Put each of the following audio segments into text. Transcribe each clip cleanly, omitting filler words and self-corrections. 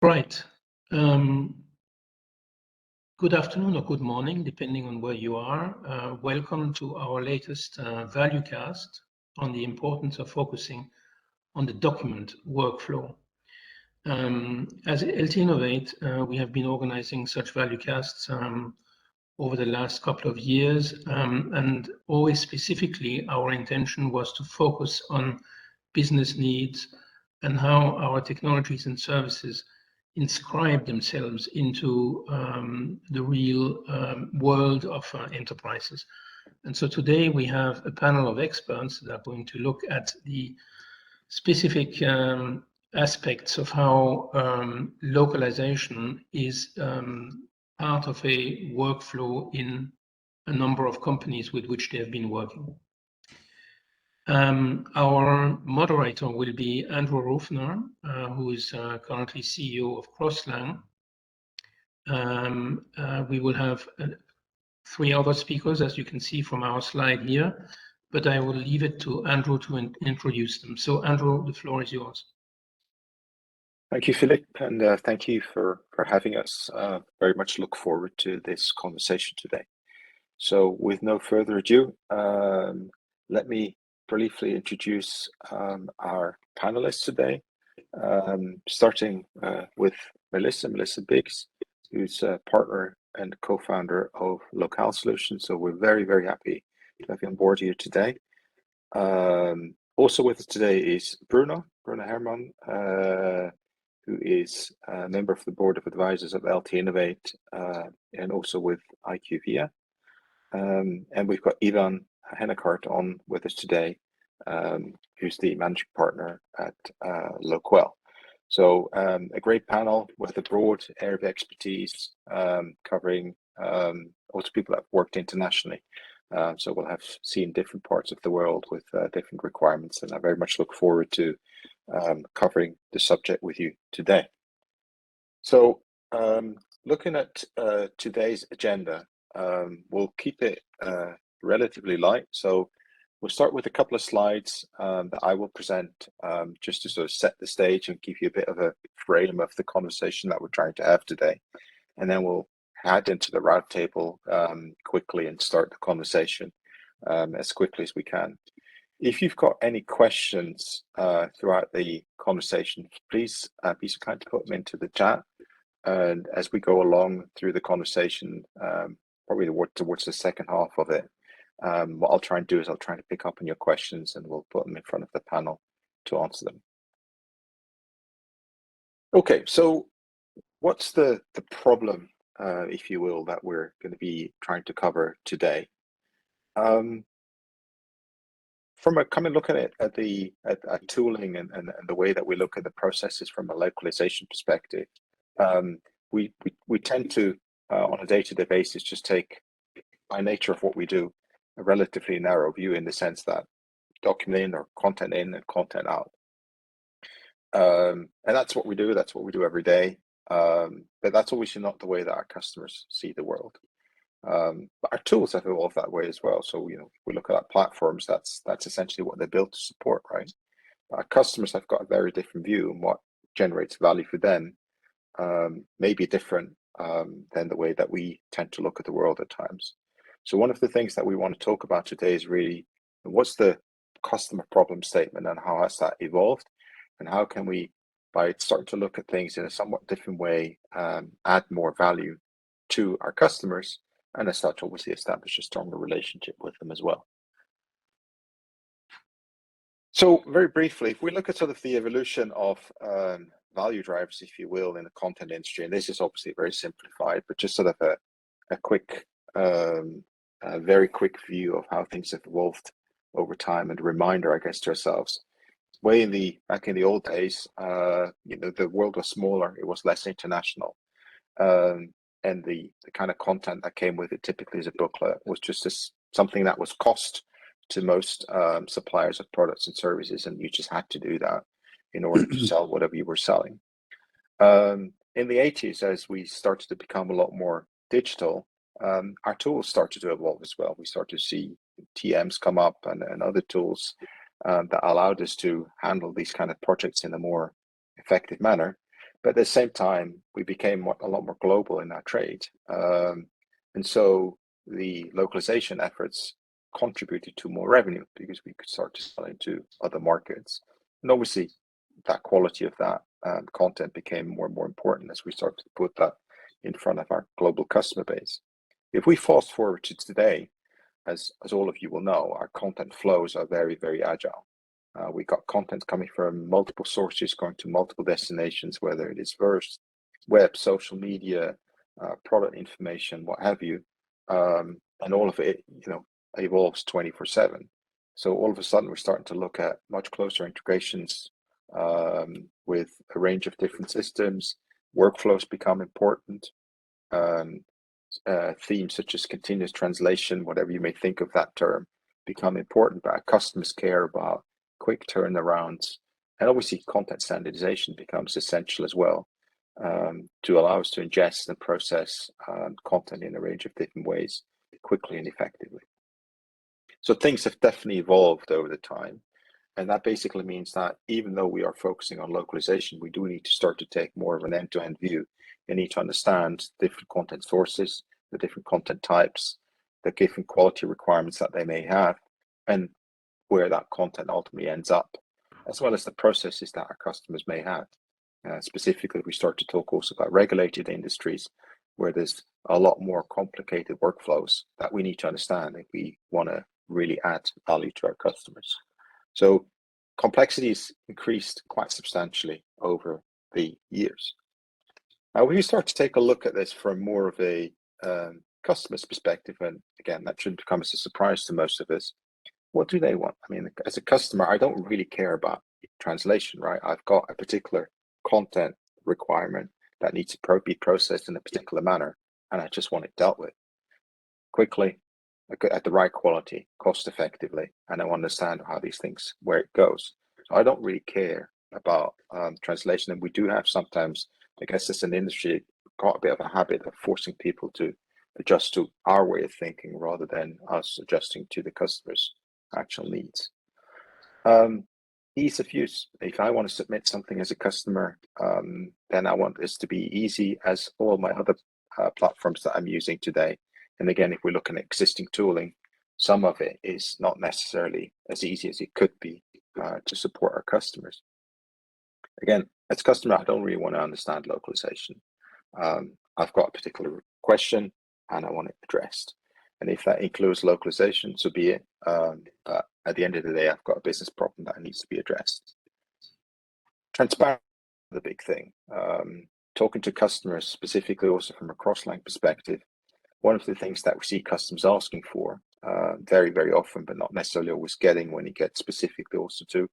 Right. Good afternoon or good morning, depending on where you are. Welcome to our latest ValueCast on the importance of focusing on the document workflow. As LT Innovate, we have been organizing such ValueCasts over the last couple of years, and always specifically our intention was to focus on business needs and how our technologies and services inscribe themselves into the real world of enterprises. And so today we have a panel of experts that are going to look at the specific aspects of how localization is part of a workflow in a number of companies with which they have been working. Our moderator will be Andrew Rufner, who is currently CEO of Crosslang. We will have 3 other speakers, as you can see from our slide here, but I will leave it to Andrew to introduce them. So Andrew, the floor is yours. Thank you, Philip, and thank you for having us. Very much look forward to this conversation today. So with no further ado, let me briefly introduce our panelists today, starting with Melissa Biggs, who's a partner and co-founder of localization. So we're very, very happy to have you on board here today. Also with us today is Bruno Herman, who is a member of the board of advisors of LT Innovate, and also with IQVIA. And we've got Ivan Hennekart on with us today, who's the managing partner at Loquel. So a great panel with a broad area of expertise, covering also people that have worked internationally. So we'll have seen different parts of the world with different requirements, and I very much look forward to covering the subject with you today. So looking at today's agenda, we'll keep it relatively light. So we'll start with a couple of slides that I will present just to sort of set the stage and give you a bit of a frame of the conversation that we're trying to have today. And then we'll head into the round table quickly and start the conversation as quickly as we can. If you've got any questions throughout the conversation, please be so kind to put them into the chat. And as we go along through the conversation, probably towards the second half of it, what I'll try and do is I'll try to pick up on your questions and we'll put them in front of the panel to answer them. Okay, so what's the problem, if you will, that we're going to be trying to cover today? From a kind of looking at tooling and the way that we look at the processes from a localization perspective, we tend to on a day-to-day basis just take, by nature of what we do, a relatively narrow view in the sense that document in or content in and content out. And that's what we do. That's what we do every day. But that's obviously not the way that our customers see the world. But our tools have evolved that way as well. So, if we look at our platforms, that's essentially what they're built to support, right? But our customers have got a very different view, and what generates value for them may be different than the way that we tend to look at the world at times. So one of the things that we want to talk about today is really what's the customer problem statement and how has that evolved, and how can we, by starting to look at things in a somewhat different way, add more value to our customers, and as such obviously establish a stronger relationship with them as well. So very briefly, if we look at sort of the evolution of value drivers, if you will, in the content industry, and this is obviously very simplified, but just sort of a quick, a very quick view of how things have evolved over time, and a reminder, I guess, to ourselves. Back in the old days, the world was smaller, it was less international, and the kind of content that came with it, typically as a booklet, was just something that was cost to most suppliers of products and services, and you just had to do that in order to sell whatever you were selling. In the 80s, as we started to become a lot more digital, our tools started to evolve as well. We started to see TMs come up and other tools that allowed us to handle these kind of projects in a more effective manner. But at the same time, we became a lot more global in our trade. And so the localization efforts contributed to more revenue because we could start to sell into other markets. And obviously, that quality of that content became more and more important as we started to put that in front of our global customer base. If we fast forward to today, as all of you will know, our content flows are very, very agile. We got content coming from multiple sources, going to multiple destinations, whether it is verse, web, social media, product information, what have you, and all of it, evolves 24/7. So all of a sudden, we're starting to look at much closer integrations with a range of different systems. Workflows become important. Themes such as continuous translation, whatever you may think of that term, become important, but our customers care about quick turnarounds. And obviously, content standardization becomes essential as well to allow us to ingest and process content in a range of different ways quickly and effectively. So things have definitely evolved over the time. And that basically means that even though we are focusing on localization, we do need to start to take more of an end-to-end view. You need to understand different content sources, the different content types, the different quality requirements that they may have, and where that content ultimately ends up, as well as the processes that our customers may have. Specifically, we start to talk also about regulated industries, where there's a lot more complicated workflows that we need to understand if we want to really add value to our customers. So complexity has increased quite substantially over the years. Now, when you start to take a look at this from more of a customer's perspective, and again, that shouldn't come as a surprise to most of us, what do they want? I mean, as a customer, I don't really care about translation, right? I've got a particular content requirement that needs to be processed in a particular manner, and I just want it dealt with quickly, at the right quality, cost effectively, and I understand how these things, where it goes. So I don't really care about translation, and we do have sometimes, I guess as an industry, got a bit of a habit of forcing people to adjust to our way of thinking rather than us adjusting to the customer's actual needs. Ease of use. If I want to submit something as a customer, then I want this to be easy as all my other platforms that I'm using today. And again, if we're looking at existing tooling, some of it is not necessarily as easy as it could be to support our customers. Again, as a customer, I don't really want to understand localization. I've got a particular question and I want it addressed. And if that includes localization, so be it. But at the end of the day, I've got a business problem that needs to be addressed. Transparency is the big thing. Talking to customers, specifically also from a cross-line perspective, one of the things that we see customers asking for very, very often, but not necessarily always getting when you get specifically also to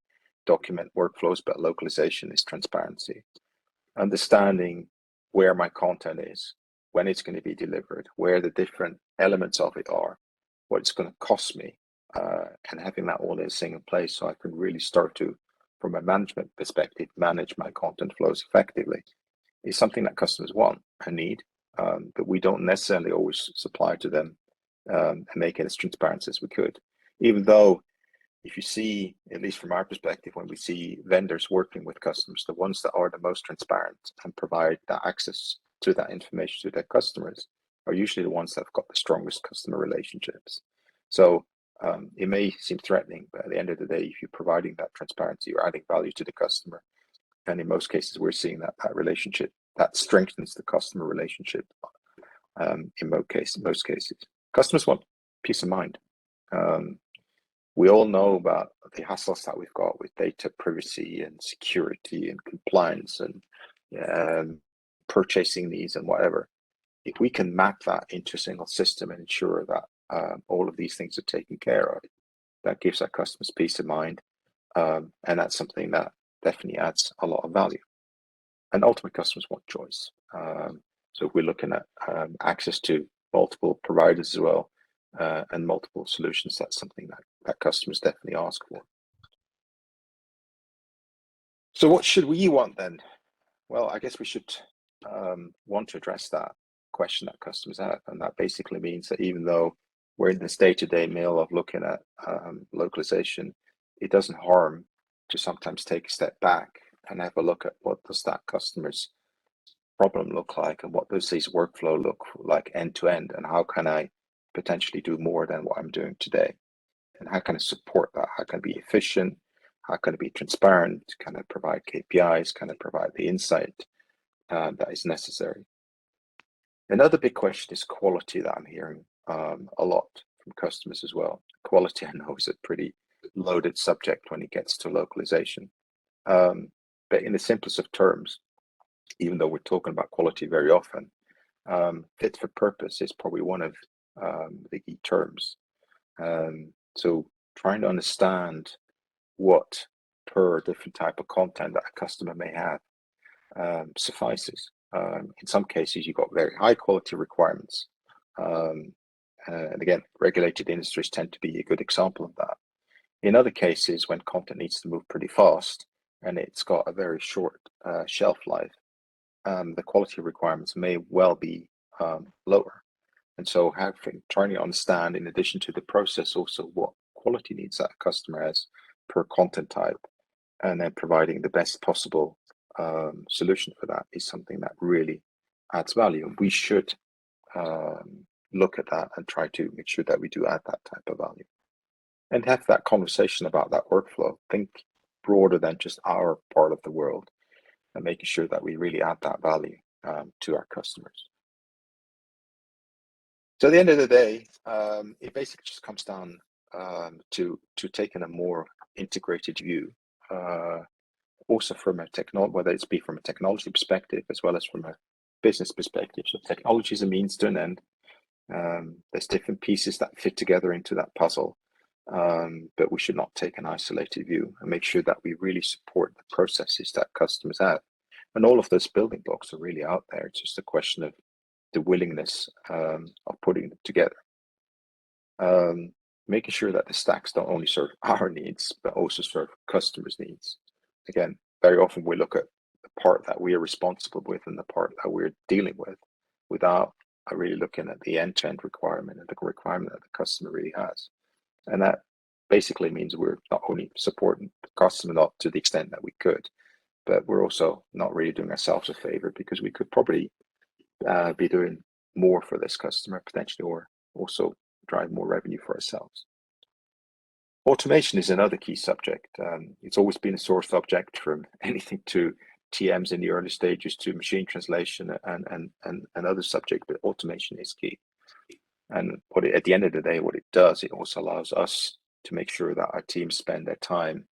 document workflows, but localization is transparency. Understanding where my content is, when it's going to be delivered, where the different elements of it are, what it's going to cost me, and having that all in a single place so I can really start to, from a management perspective, manage my content flows effectively is something that customers want and need, but we don't necessarily always supply to them and make it as transparent as we could. Even though if you see, at least from our perspective, when we see vendors working with customers, the ones that are the most transparent and provide that access to that information to their customers are usually the ones that have got the strongest customer relationships. So it may seem threatening, but at the end of the day, if you're providing that transparency, you're adding value to the customer. And in most cases, we're seeing that relationship that strengthens the customer relationship. In most cases, customers want peace of mind. We all know about the hassles that we've got with data privacy and security and compliance and purchasing needs and whatever. If we can map that into a single system and ensure that all of these things are taken care of, that gives our customers peace of mind. And that's something that definitely adds a lot of value. And ultimately, customers want choice. So if we're looking at access to multiple providers as well and multiple solutions, that's something that customers definitely ask for. So what should we want then? Well, I guess we should want to address that question that customers have. And that basically means that even though we're in this day-to-day mill of looking at localization, it doesn't harm to sometimes take a step back and have a look at what does that customer's problem look like, and what does this workflow look like end to end, and how can I potentially do more than what I'm doing today? And how can I support that? How can I be efficient? How can I be transparent? Can I provide KPIs? Can I provide the insight that is necessary? Another big question is quality that I'm hearing a lot from customers as well. Quality, I know, is a pretty loaded subject when it gets to localization. But in the simplest of terms, even though we're talking about quality very often, fit for purpose is probably one of the key terms. So trying to understand what per different type of content that a customer may have suffices. In some cases, you've got very high quality requirements. And again, regulated industries tend to be a good example of that. In other cases, when content needs to move pretty fast and it's got a very short shelf life, the quality requirements may well be lower. And so trying to understand, in addition to the process, also what quality needs that customer has per content type, and then providing the best possible solution for that is something that really adds value. And we should look at that and try to make sure that we do add that type of value. And have that conversation about that workflow. Think broader than just our part of the world, and making sure that we really add that value to our customers. So at the end of the day, it basically just comes down to taking a more integrated view, also from a whether it's be from a technology perspective as well as from a business perspective. So technology is a means to an end. There's different pieces that fit together into that puzzle, but we should not take an isolated view and make sure that we really support the processes that customers have. And all of those building blocks are really out there. It's just a question of the willingness of putting them together. Making sure that the stacks don't only serve our needs, but also serve customers' needs. Again, very often we look at the part that we are responsible with and the part that we're dealing with without really looking at the end-to-end requirement and the requirement that the customer really has. And that basically means we're not only supporting the customer not to the extent that we could, but we're also not really doing ourselves a favor, because we could probably be doing more for this customer potentially, or also drive more revenue for ourselves. Automation is another key subject. It's always been a sore subject, from anything to TMs in the early stages to machine translation and other subjects, but automation is key. And at the end of the day, what it does, it also allows us to make sure that our teams spend their time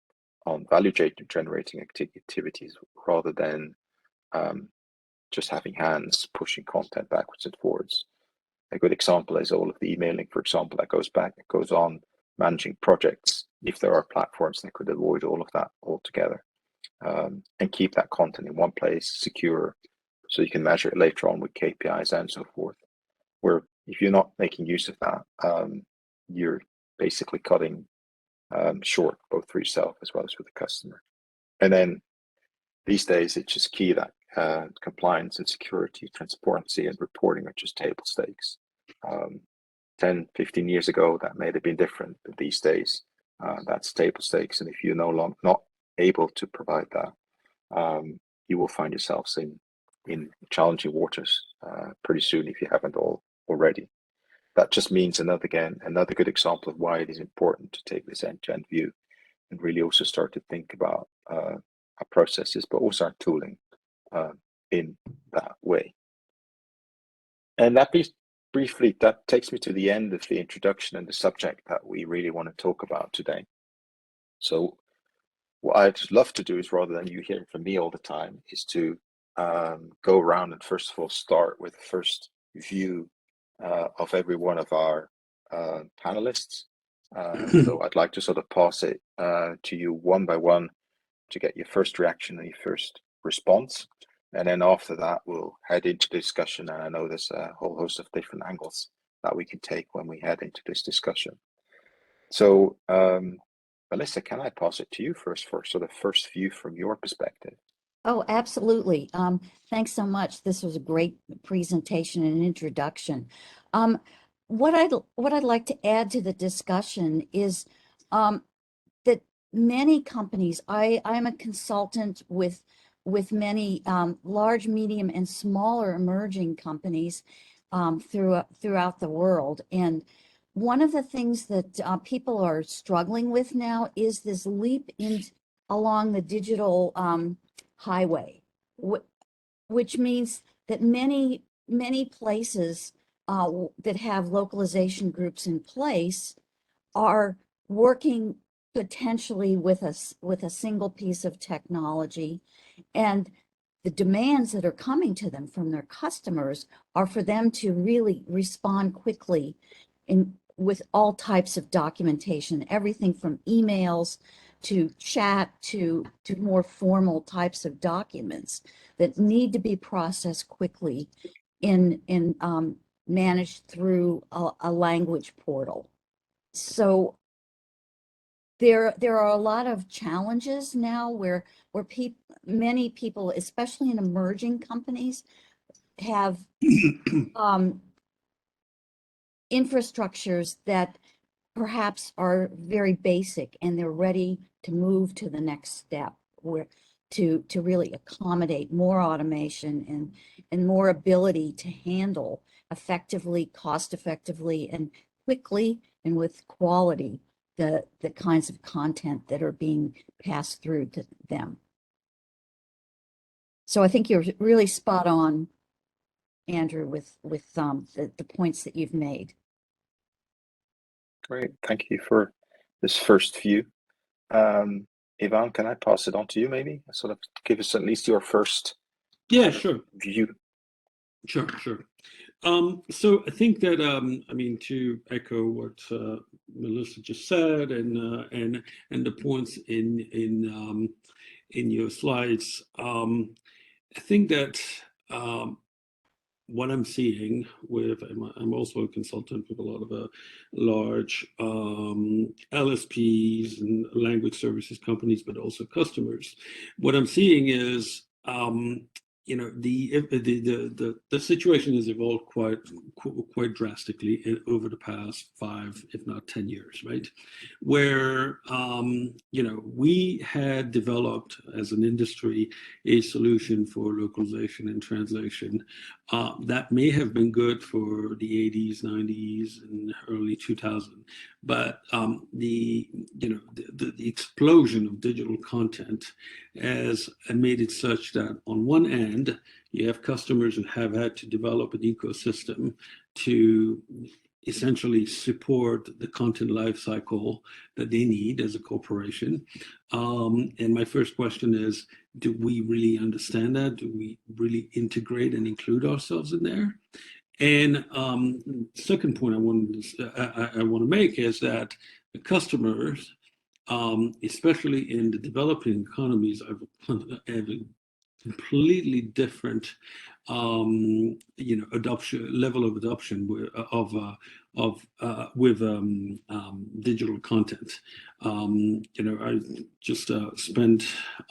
on value generating activities rather than just having hands pushing content backwards and forwards. A good example is all of the emailing, for example, that goes on managing projects. If there are platforms that could avoid all of that altogether, and keep that content in one place, secure, so you can measure it later on with KPIs and so forth. Where if you're not making use of that, you're basically cutting short, both for yourself as well as for the customer. And then these days, it's just key that compliance and security, transparency and reporting are just table stakes. 10, 15 years ago, that may have been different, but these days, that's table stakes. And if you're not able to provide that, you will find yourselves in challenging waters pretty soon if you haven't already. That just means another good example of why it is important to take this end-to-end view and really also start to think about our processes, but also our tooling in that way. And that takes me to the end of the introduction and the subject that we really want to talk about today. So what I'd love to do is, rather than you hearing from me all the time, is to go around and first of all start with the first view of every one of our panelists. So I'd like to sort of pass it to you one by one to get your first reaction and your first response. And then after that, we'll head into discussion. And I know there's a whole host of different angles that we can take when we head into this discussion. So, Melissa, can I pass it to you first for sort of first view from your perspective? Oh, absolutely. Thanks so much. This was a great presentation and introduction. What I'd like to add to the discussion is that many companies, I'm a consultant with with many large, medium, and smaller emerging companies throughout the world. And one of the things that people are struggling with now is this leap along the digital highway, which means that many places that have localization groups in place are working potentially with a single piece of technology, and the demands that are coming to them from their customers are for them to really respond quickly with all types of documentation, everything from emails to chat to more formal types of documents that need to be processed quickly and managed through a language portal. So there are a lot of challenges now where many people, especially in emerging companies, have infrastructures that perhaps are very basic, and they're ready to move to the next step, where to really accommodate more automation and more ability to handle effectively, cost effectively, and quickly and with quality the kinds of content that are being passed through to them. So I think you're really spot on, Andrew, with the points that you've made. Great, thank you for this first view. Ivan, can I pass it on to you, maybe? Sort of give us at least your first sure. view. Sure. So I think that I mean, to echo what Melissa just said, and the points in your slides, I think that what I'm seeing I'm also a consultant with a lot of large LSPs and language services companies, but also customers. What I'm seeing is, you know, the situation has evolved quite drastically over the past 5, if not 10 years, right? Where you know, we had developed as an industry a solution for localization and translation that may have been good for the 80s, 90s, and early 2000s, but the explosion of digital content has made it such that on one end, you have customers who have had to develop an ecosystem to essentially support the content lifecycle that they need as a corporation. And my first question is, do we really understand that? Do we really integrate and include ourselves in there? And second point I want to make is that the customers, especially in the developing economies, have a completely different level of adoption with digital content. You know, I just spent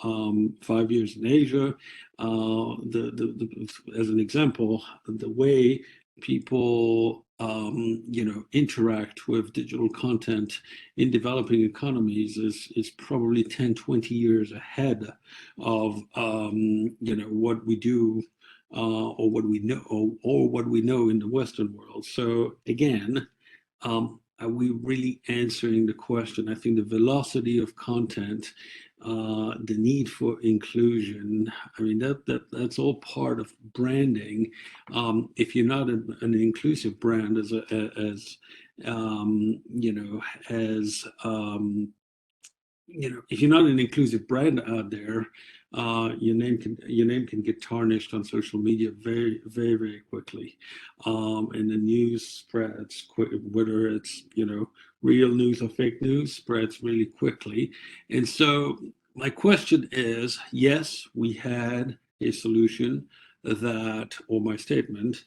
5 years in Asia. As an example, the way people interact with digital content in developing economies is probably 10-20 years ahead of what we do or what we know in the Western world. So again, are we really answering the question? I think the velocity of content, the need for inclusion, I mean, that's all part of branding. If you're not an inclusive brand, if you're not an inclusive brand out there, your name can get tarnished on social media very, very, very quickly, and the news spreads whether it's real news or fake news, spreads really quickly. And so my question is, yes, we had a solution or my statement,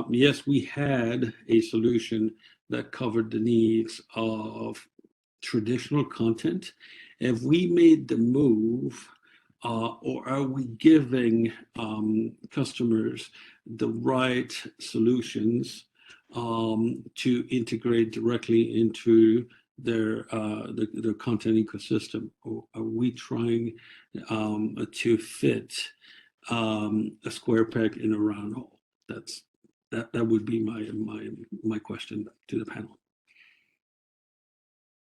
yes, we had a solution that covered the needs of traditional content. Have we made the move, or are we giving customers the right solutions to integrate directly into their content ecosystem, or are we trying to fit a square peg in a round hole? That would be my question to the panel.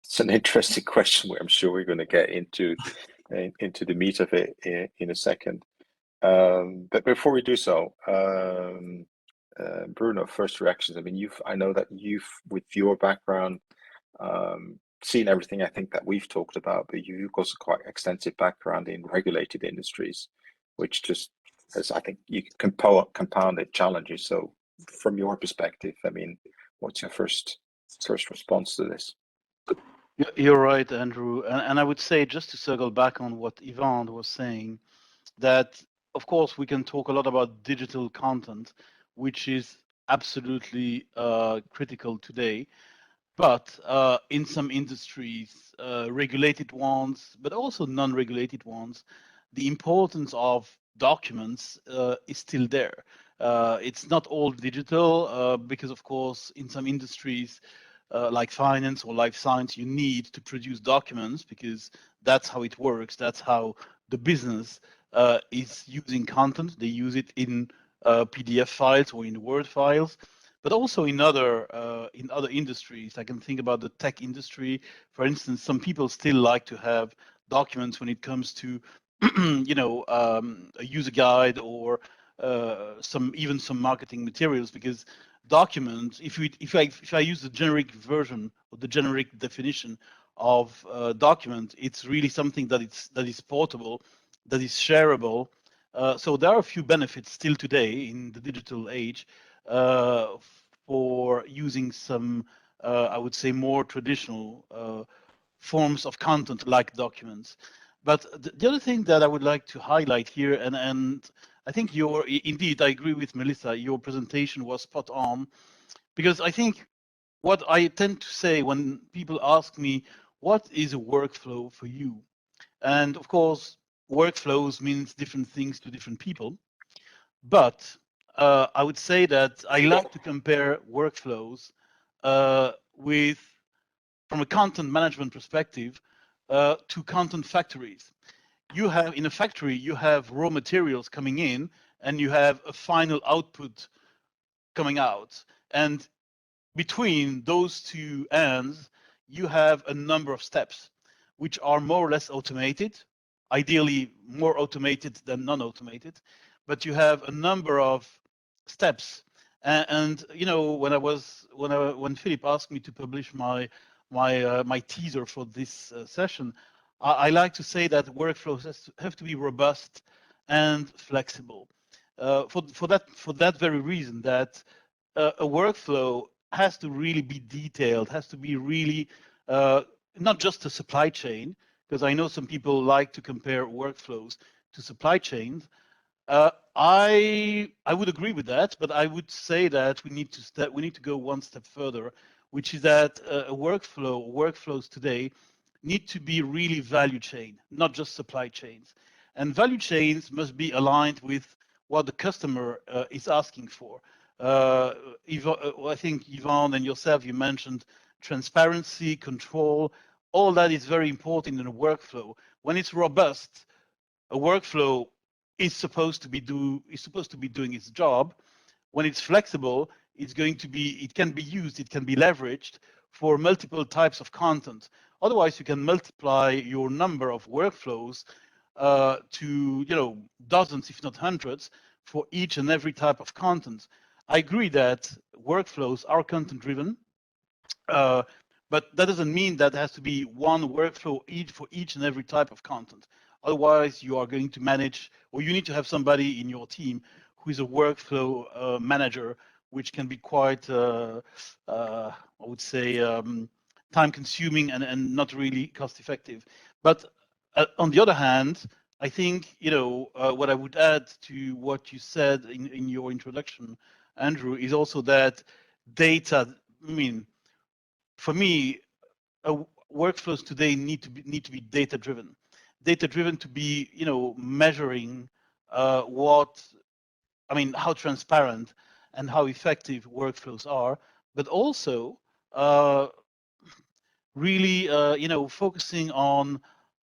It's an interesting question. I'm sure we're going to get into the meat of it in a second. But before we do so, Bruno, first reactions. I mean, I know that you've, with your background, seen everything I think that we've talked about, but you've also quite extensive background in regulated industries, which just, as I think you can compounded challenges. So, from your perspective, I mean, what's your first response to this? You're right, Andrew. And I would say, just to circle back on what Yvonne was saying, that of course we can talk a lot about digital content, which is absolutely critical today. But in some industries, regulated ones, but also non-regulated ones, the importance of documents is still there. It's not all digital because, of course, in some industries, like finance or life science, you need to produce documents because that's how it works. That's how the business is using content. They use it in PDF files or in Word files, but also in other industries. I can think about the tech industry, for instance. Some people still like to have documents when it comes to, a user guide or even some marketing materials, because documents, if I use the generic version or the generic definition of document, it's really something that is portable, that is shareable. So there are a few benefits still today in the digital age for using some, I would say, more traditional forms of content like documents. But the other thing that I would like to highlight here, and I think indeed, I agree with Melissa, your presentation was spot on, because I think what I tend to say when people ask me, what is a workflow for you? And of course, workflows means different things to different people. But I would say that I like to compare workflows from a content management perspective, to content factories. In a factory, you have raw materials coming in and you have a final output coming out. And between those two ends, you have a number of steps which are more or less automated, ideally more automated than non-automated, but you have a number of steps. And when Philip asked me to publish my teaser for this session, I like to say that workflows have to be robust and flexible. For that very reason, that a workflow has to really be detailed, has to be really not just a supply chain, because I know some people like to compare workflows to supply chains. I would agree with that, but I would say that we need to go one step further, which is that workflows today need to be really value chain, not just supply chains. And value chains must be aligned with what the customer is asking for. I think Yvonne and yourself, you mentioned transparency, control. All that is very important in a workflow. When it's robust, a workflow is supposed to be doing its job. When it's flexible, it can be used, it can be leveraged for multiple types of content. Otherwise, you can multiply your number of workflows to dozens, if not hundreds, for each and every type of content. I agree that workflows are content driven, but that doesn't mean that there has to be one workflow for each and every type of content. Otherwise, you are going to manage, or you need to have somebody in your team who is a workflow manager, which can be quite, I would say, time consuming and not really cost effective. But on the other hand, I think, what I would add to what you said in your introduction, Andrew, is also that data, for me, workflows today need to be data driven to be, measuring how transparent and how effective workflows are, but also really, focusing on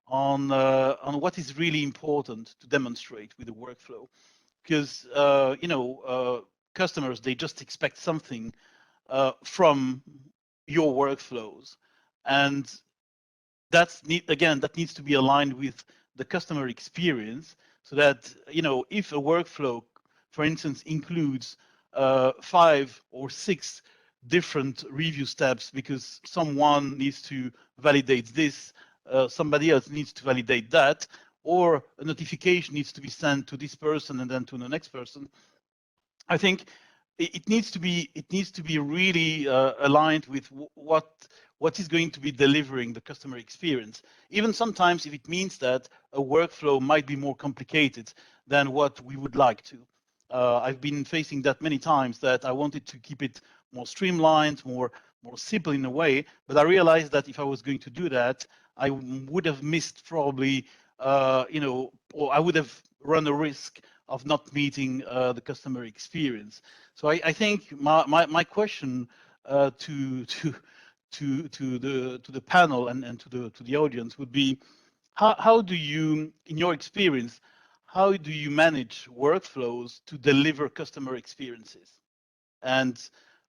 what is really important to demonstrate with the workflow, because customers, they just expect something from your workflows, and that needs to be aligned with the customer experience, so that if a workflow, for instance, includes 5 or 6 different review steps because someone needs to validate this, somebody else needs to validate that, or a notification needs to be sent to this person and then to the next person, I think it needs to be really aligned with what is going to be delivering the customer experience. Even sometimes if it means that a workflow might be more complicated than what we would like to. I've been facing that many times, that I wanted to keep it more streamlined, more simple in a way, but I realized that if I was going to do that, I would have missed probably, or I would have run a risk of not meeting the customer experience. So I think my question to the panel and to the audience would be, how do you, in your experience, how do you manage workflows to deliver customer experiences? And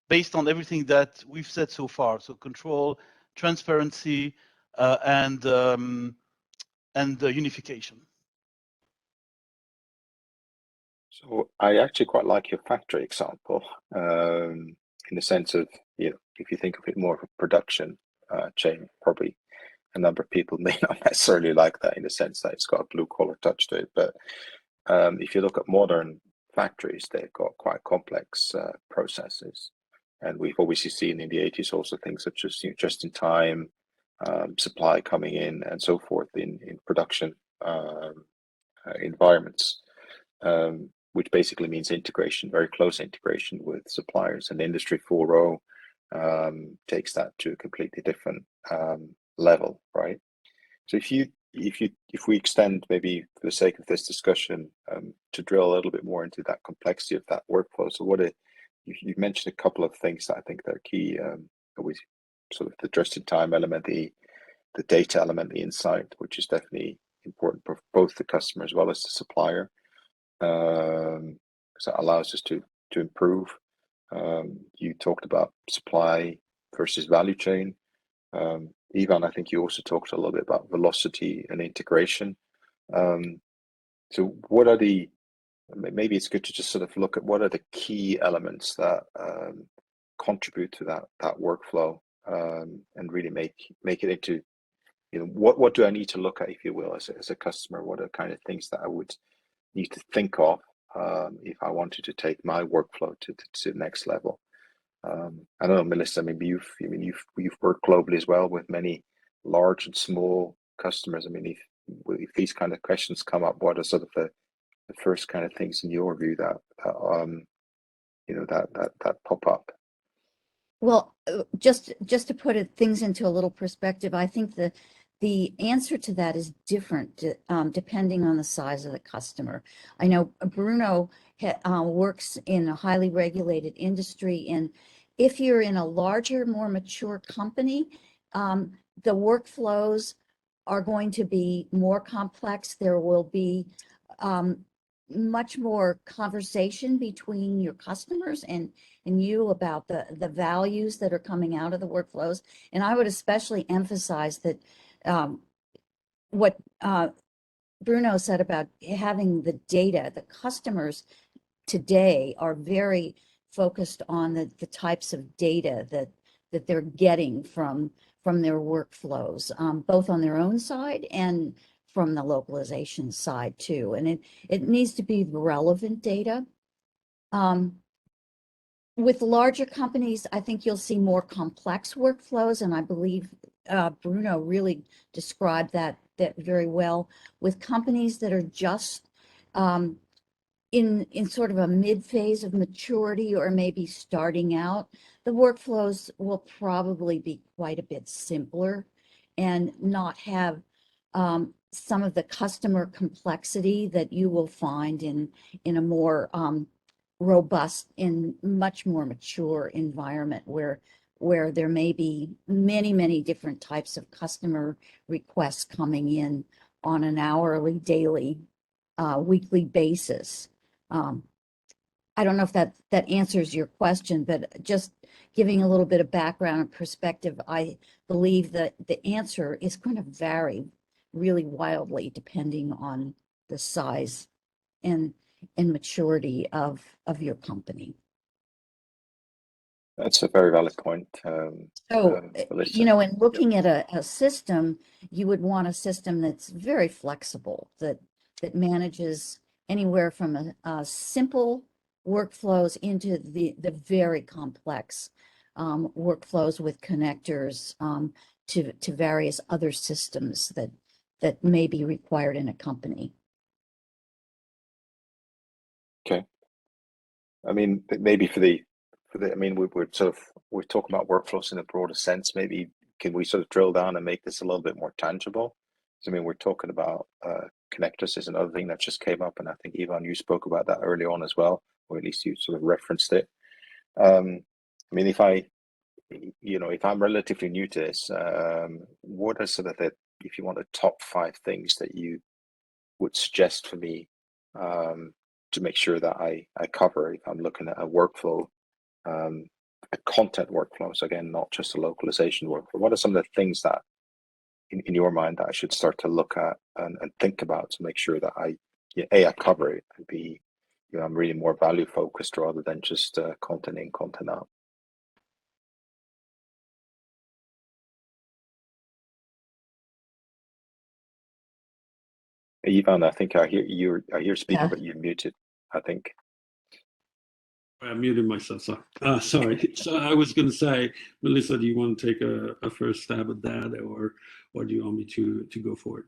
based on everything that we've said so far, so control, transparency, and unification. So I actually quite like your factory example, in the sense of, if you think of it more of a production chain, probably a number of people may not necessarily like that, in the sense that it's got a blue collar touch to it. But if you look at modern factories, they've got quite complex processes. And we've obviously seen in the 80s also things such as just in time, supply coming in and so forth in production environments, which basically means integration, very close integration with suppliers. And Industry 4.0 takes that to a completely different level, right? So if we extend, maybe for the sake of this discussion, to drill a little bit more into that complexity of that workflow. So you've mentioned a couple of things that I think that are key. Always sort of the just-in-time element, the data element, the insight, which is definitely important for both the customer as well as the supplier, because that allows us to improve. You talked about supply versus value chain. Ivan, I think you also talked a little bit about velocity and integration. So what are maybe it's good to just sort of look at what are the key elements that contribute to that workflow, and really make it into, what do I need to look at, if you will, as a customer? What are the kind of things that I would need to think of if I wanted to take my workflow to the next level? I don't know, Melissa, maybe you've worked globally as well with many large and small customers. I mean, if these kind of questions come up, what are sort of the first kind of things in your view that pop up? Well, just to put things into a little perspective, I think the answer to that is different depending on the size of the customer. I know Bruno works in a highly regulated industry, and if you're in a larger, more mature company, the workflows are going to be more complex. There will be much more conversation between your customers and you about the values that are coming out of the workflows. And I would especially emphasize that what Bruno said about having the data. The customers today are very focused on the types of data that they're getting from their workflows, both on their own side and from the localization side too. And it needs to be relevant data. With larger companies, I think you'll see more complex workflows, and I believe Bruno really described that very well. With companies that are just in sort of a mid phase of maturity or maybe starting out, the workflows will probably be quite a bit simpler and not have some of the customer complexity that you will find in a more robust and much more mature environment where where there may be many, many different types of customer requests coming in on an hourly, daily, weekly basis. I don't know if that answers your question, but just giving a little bit of background and perspective, I believe that the answer is going to vary really wildly depending on the size and maturity of your company. That's a very valid point. So, Melissa. you know, in looking at a system, you would want a system that's very flexible, that manages anywhere from a simple workflows into the very complex workflows with connectors to various other systems that may be required in a company. Okay. I mean, maybe for the I mean, we're talking about workflows in a broader sense. Maybe can we sort of drill down and make this a little bit more tangible? I mean, we're talking about connectors is another thing that just came up, and I think Ivan, you spoke about that early on as well, or at least you sort of referenced it. I mean, if I'm relatively new to this, what are sort of if you want, the top 5 things that you would suggest for me to make sure that I cover if I'm looking at a workflow, a content workflow? So again, not just a localization workflow. What are some of the things that in your mind that I should start to look at and think about to make sure that I cover it, and B, I'm really more value focused rather than just content in, content out? Ivan, I think I hear you. I hear speaking, but you're muted, I think. I muted myself, sorry. So I was going to say, Melissa, do you want to take a first stab at that, or do you want me to go for it?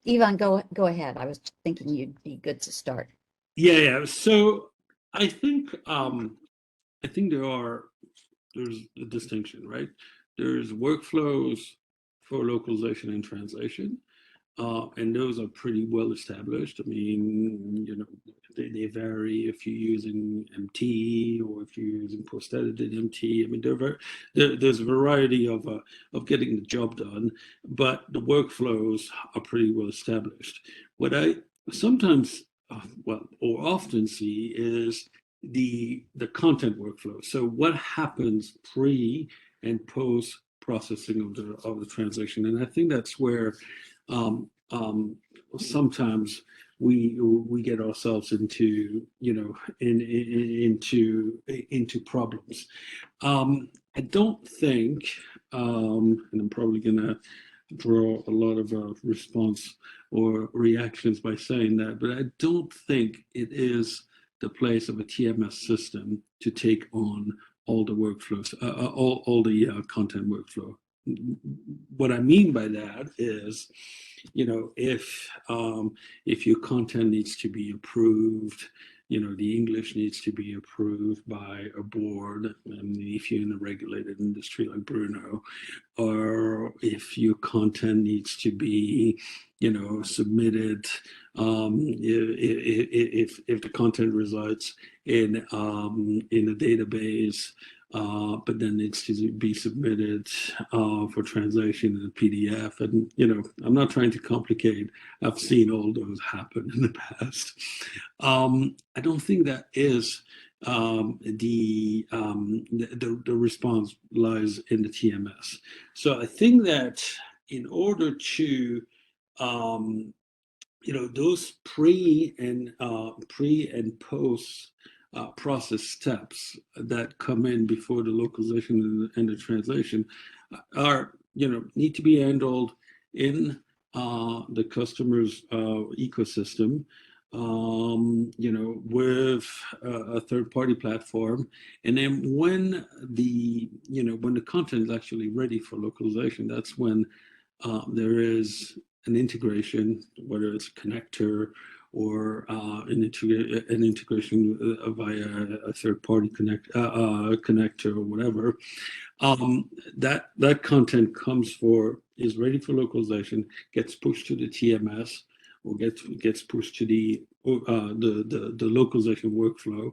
Ivan, go ahead. I was thinking you'd be good to start. Yeah. So I think there's a distinction, right? There's workflows for localization and translation. And those are pretty well established. I mean, they vary if you're using MT or if you're using post-edited MT. I mean, there's a variety of getting the job done, but the workflows are pretty well established. What I sometimes, or often see is the content workflow. So what happens pre and post processing of the translation, and I think that's where sometimes we get ourselves into into problems. I don't think, and I'm probably gonna draw a lot of response or reactions by saying that, but I don't think it is the place of a TMS system to take on all the workflows, all the content workflow. What I mean by that is, if your content needs to be approved, the English needs to be approved by a board, and if you're in a regulated industry like Bruno, or if your content needs to be, submitted, if the content resides in a database, but then needs to be submitted for translation in a PDF. And, I'm not trying to complicate. I've seen all those happen in the past. I don't think that is the response lies in the TMS. So I think that in order to those pre and post process steps that come in before the localization and the translation are need to be handled in the customer's ecosystem, with a third-party platform. And then when the content is actually ready for localization, that's when there is an integration, whether it's a connector or an integration via a third-party connector or whatever. That content is ready for localization, gets pushed to the TMS, or gets pushed to the localization workflow.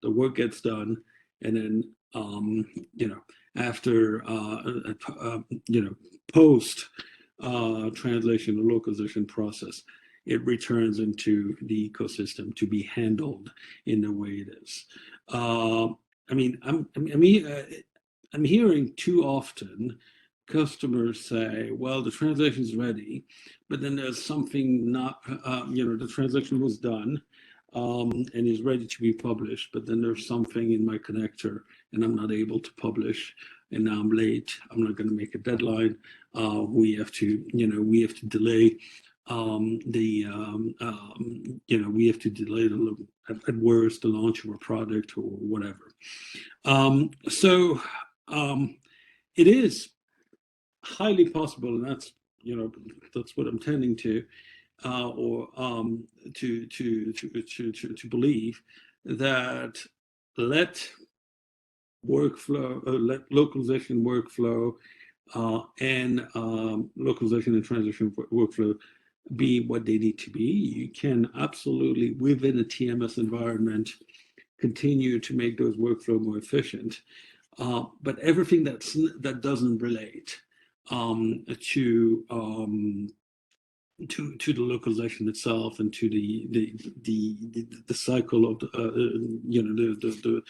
The work gets done, and then you know, after you know, post translation or localization process, it returns into the ecosystem to be handled in the way it is. I mean, I'm hearing too often customers say, well, the translation is ready, but then there's something not, you know, the translation was done and is ready to be published, but then there's something in my connector and I'm not able to publish, and now I'm late, I'm not going to make a deadline. We have to, you know, we have to delay you know, we have to delay at worst the launch of a product or whatever. So it is highly possible, and that's, you know, that's what I'm tending to, or to believe, that let localization workflow and localization and transition workflow be what they need to be. You can absolutely, within a TMS environment, continue to make those workflow more efficient. But everything that doesn't relate to the localization itself and to the cycle of the you know, the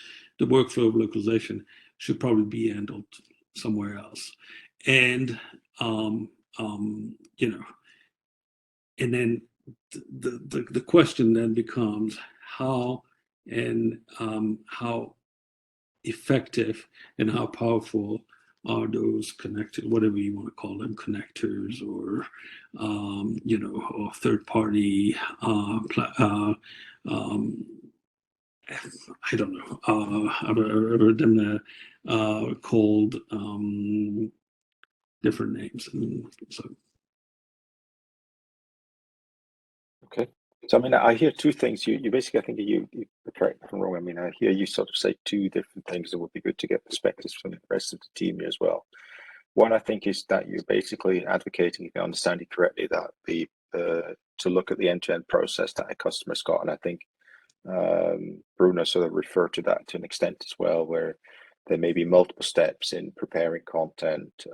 workflow of localization should probably be handled somewhere else. And you know, and then the question then becomes how effective and how powerful are those connected, whatever you want to call them, connectors, or you know, or third party I don't know, I've heard them called different names. So Okay. So I mean, I hear two things. You basically, I think you correct me if I'm wrong. I mean, I hear you sort of say two different things that would be good to get perspectives from the rest of the team here as well. One, I think, is that you're basically advocating, if I understand you correctly, that the to look at the end-to-end process that a customer's got, and I think Bruno sort of referred to that to an extent as well, where there may be multiple steps in preparing content.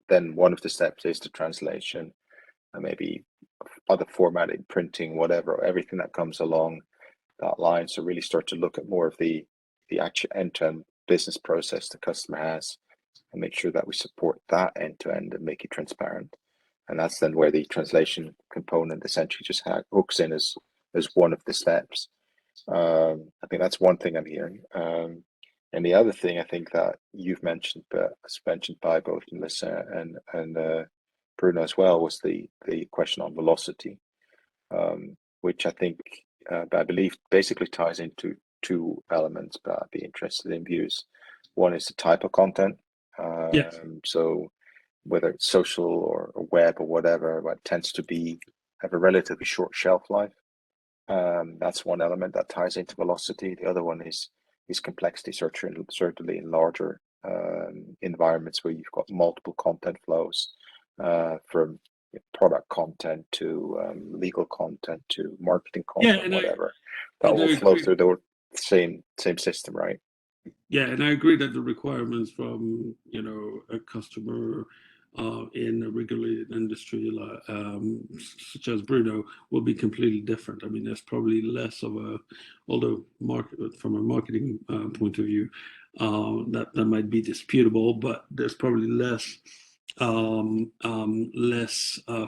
Then one of the steps is the translation, and maybe other formatting, printing, whatever, everything that comes along that line. So really start to look at more of the actual end-to-end business process the customer has, and make sure that we support that end-to-end and make it transparent. And that's then where the translation component essentially just hooks in as one of the steps. I think that's one thing I'm hearing. And the other thing I think that you've mentioned, but as mentioned by both Melissa and Bruno as well, was the question on velocity, which I think, I believe, basically ties into two elements, but I'd be interested in views. One is the type of content. yes. So whether it's social or web or whatever, but tends to have a relatively short shelf life. That's one element that ties into velocity. The other one is complexity, certainly in larger environments where you've got multiple content flows, from product content to legal content to marketing content, whatever. That all flow through the same system, right? Yeah, and I agree that the requirements from, you know, a customer in a regulated industry such as Bruno will be completely different. I mean, there's probably less of a, although from a marketing point of view, that might be disputable, but there's probably less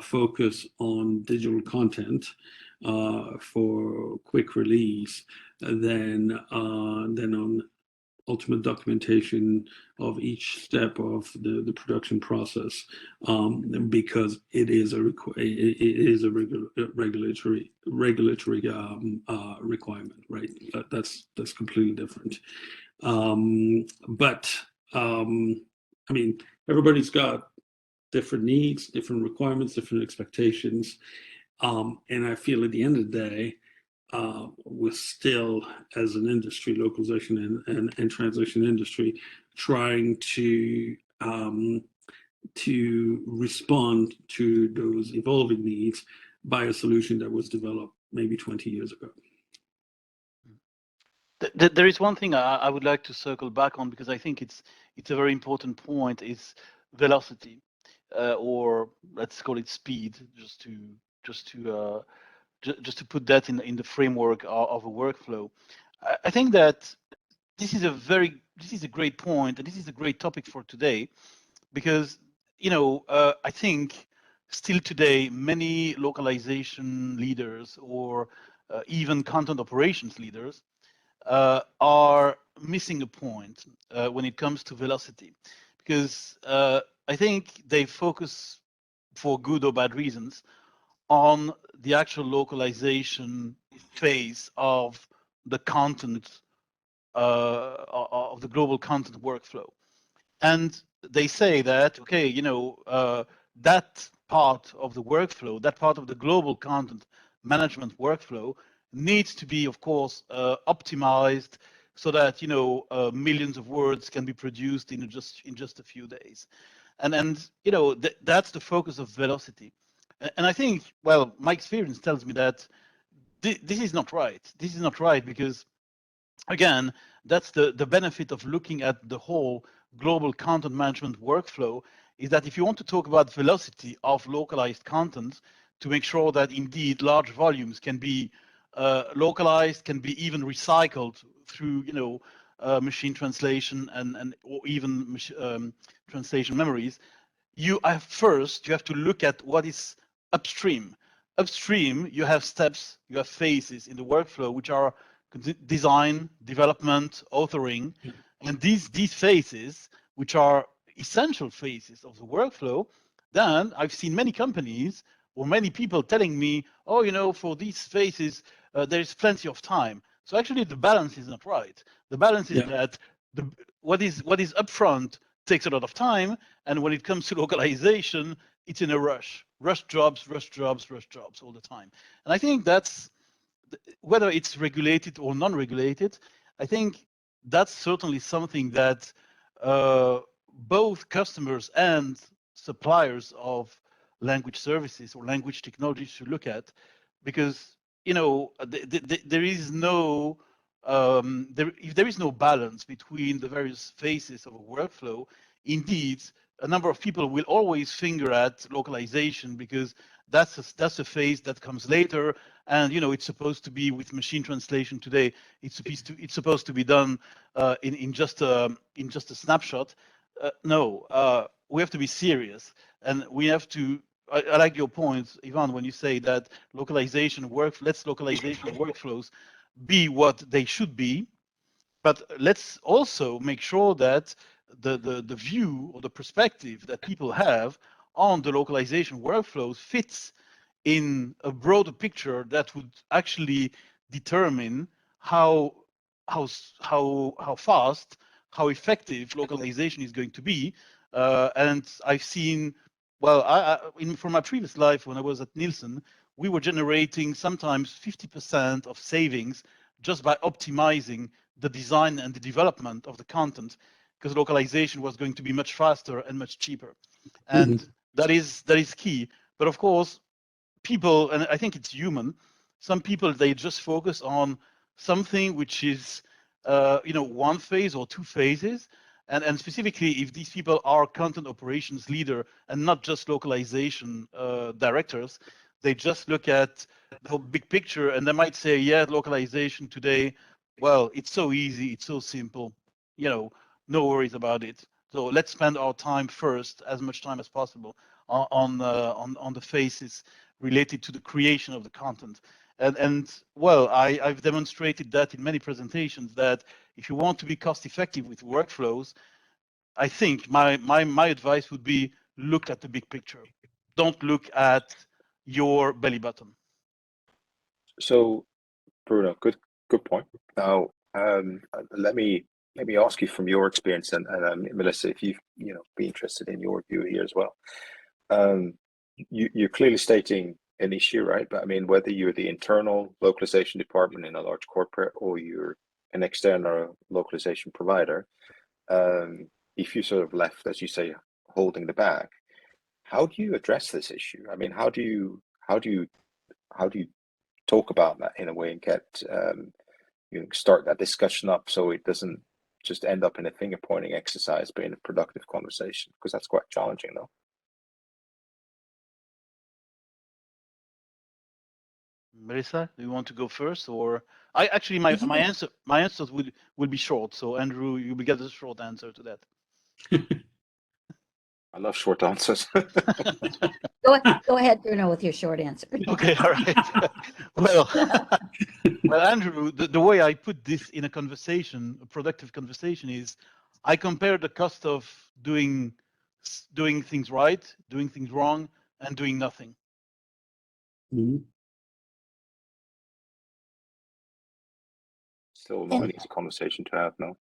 focus on digital content for quick release than on ultimate documentation of each step of the production process, because it is a regulatory requirement, right? That's completely different. But I mean, everybody's got different needs, different requirements, different expectations, and I feel at the end of the day, we're still, as an industry, localization and translation industry, trying to respond to those evolving needs by a solution that was developed maybe 20 years ago. There is one thing I would like to circle back on, because I think it's a very important point, is velocity, or let's call it speed, just to put that in the framework of a workflow. I think that this is a great point, and this is a great topic for today, because I think still today many localization leaders, or even content operations leaders, are missing a point when it comes to velocity, because I think they focus, for good or bad reasons, on the actual localization phase of the content, of the global content workflow. And they say that, okay, that part of the workflow, that part of the global content management workflow needs to be, of course, optimized so that, millions of words can be produced in just a few days. And that's the focus of velocity. And I think, well, my experience tells me that this is not right. This is not right, because again, that's the benefit of looking at the whole global content management workflow, is that if you want to talk about velocity of localized content, to make sure that indeed large volumes can be localized, can be even recycled through machine translation and or even translation memories, you have to look at what is upstream. Upstream, you have steps, you have phases in the workflow, which are design, development, authoring, and these phases, which are essential phases of the workflow. Then I've seen many companies or many people telling me, oh, for these phases, there is plenty of time. So actually, the balance is not right. The balance is that what is upfront takes a lot of time, and when it comes to localization, it's in a rush jobs all the time. And I think that's, whether it's regulated or non-regulated, I think that's certainly something that both customers and suppliers of language services or language technology should look at, because there is no if there is no balance between the various phases of a workflow, indeed a number of people will always finger at localization, because that's a phase that comes later, and it's supposed to be with machine translation today. It's supposed to be done in just a snapshot. No, we have to be serious, and we have to. I like your point, Ivan, when you say that localization workflows be what they should be, but let's also make sure that the view or the perspective that people have on the localization workflows fits in a broader picture that would actually determine how fast, how effective localization is going to be. And I've seen, well, from my previous life when I was at Nielsen, we were generating sometimes 50% of savings just by optimizing the design and the development of the content, because localization was going to be much faster and much cheaper. And that is key. But of course, people, and I think it's human, some people, they just focus on something which is one phase or two phases, and specifically if these people are content operations leader and not just localization directors, they just look at the whole big picture, and they might say, yeah, localization today, well, it's so easy, it's so simple, no worries about it. So let's spend our time first, as much time as possible, on the phases related to the creation of the content. And well, I've demonstrated that in many presentations, that if you want to be cost effective with workflows, I think my advice would be, look at the big picture. Don't look at your belly button. So, Bruno, good point. Now, let me ask you from your experience, and Melissa, if you've be interested in your view here as well. You're clearly stating an issue, right? But I mean, whether you're the internal localization department in a large corporate or you're an external localization provider, if you sort of left, as you say, holding the bag, how do you address this issue? I mean, how do you talk about that in a way and get start that discussion up so it doesn't just end up in a finger pointing exercise, but in a productive conversation, because that's quite challenging though. Melissa, do you want to go first, or I actually my answers will be short. So Andrew, you will get a short answer to that. I love short answers. Go ahead, Bruno, with your short answer. Okay, all right. Well, Andrew, the way I put this in a conversation, a productive conversation, is I compare the cost of doing things right, doing things wrong, and doing nothing. Mhm. Still not an easy conversation to have, no.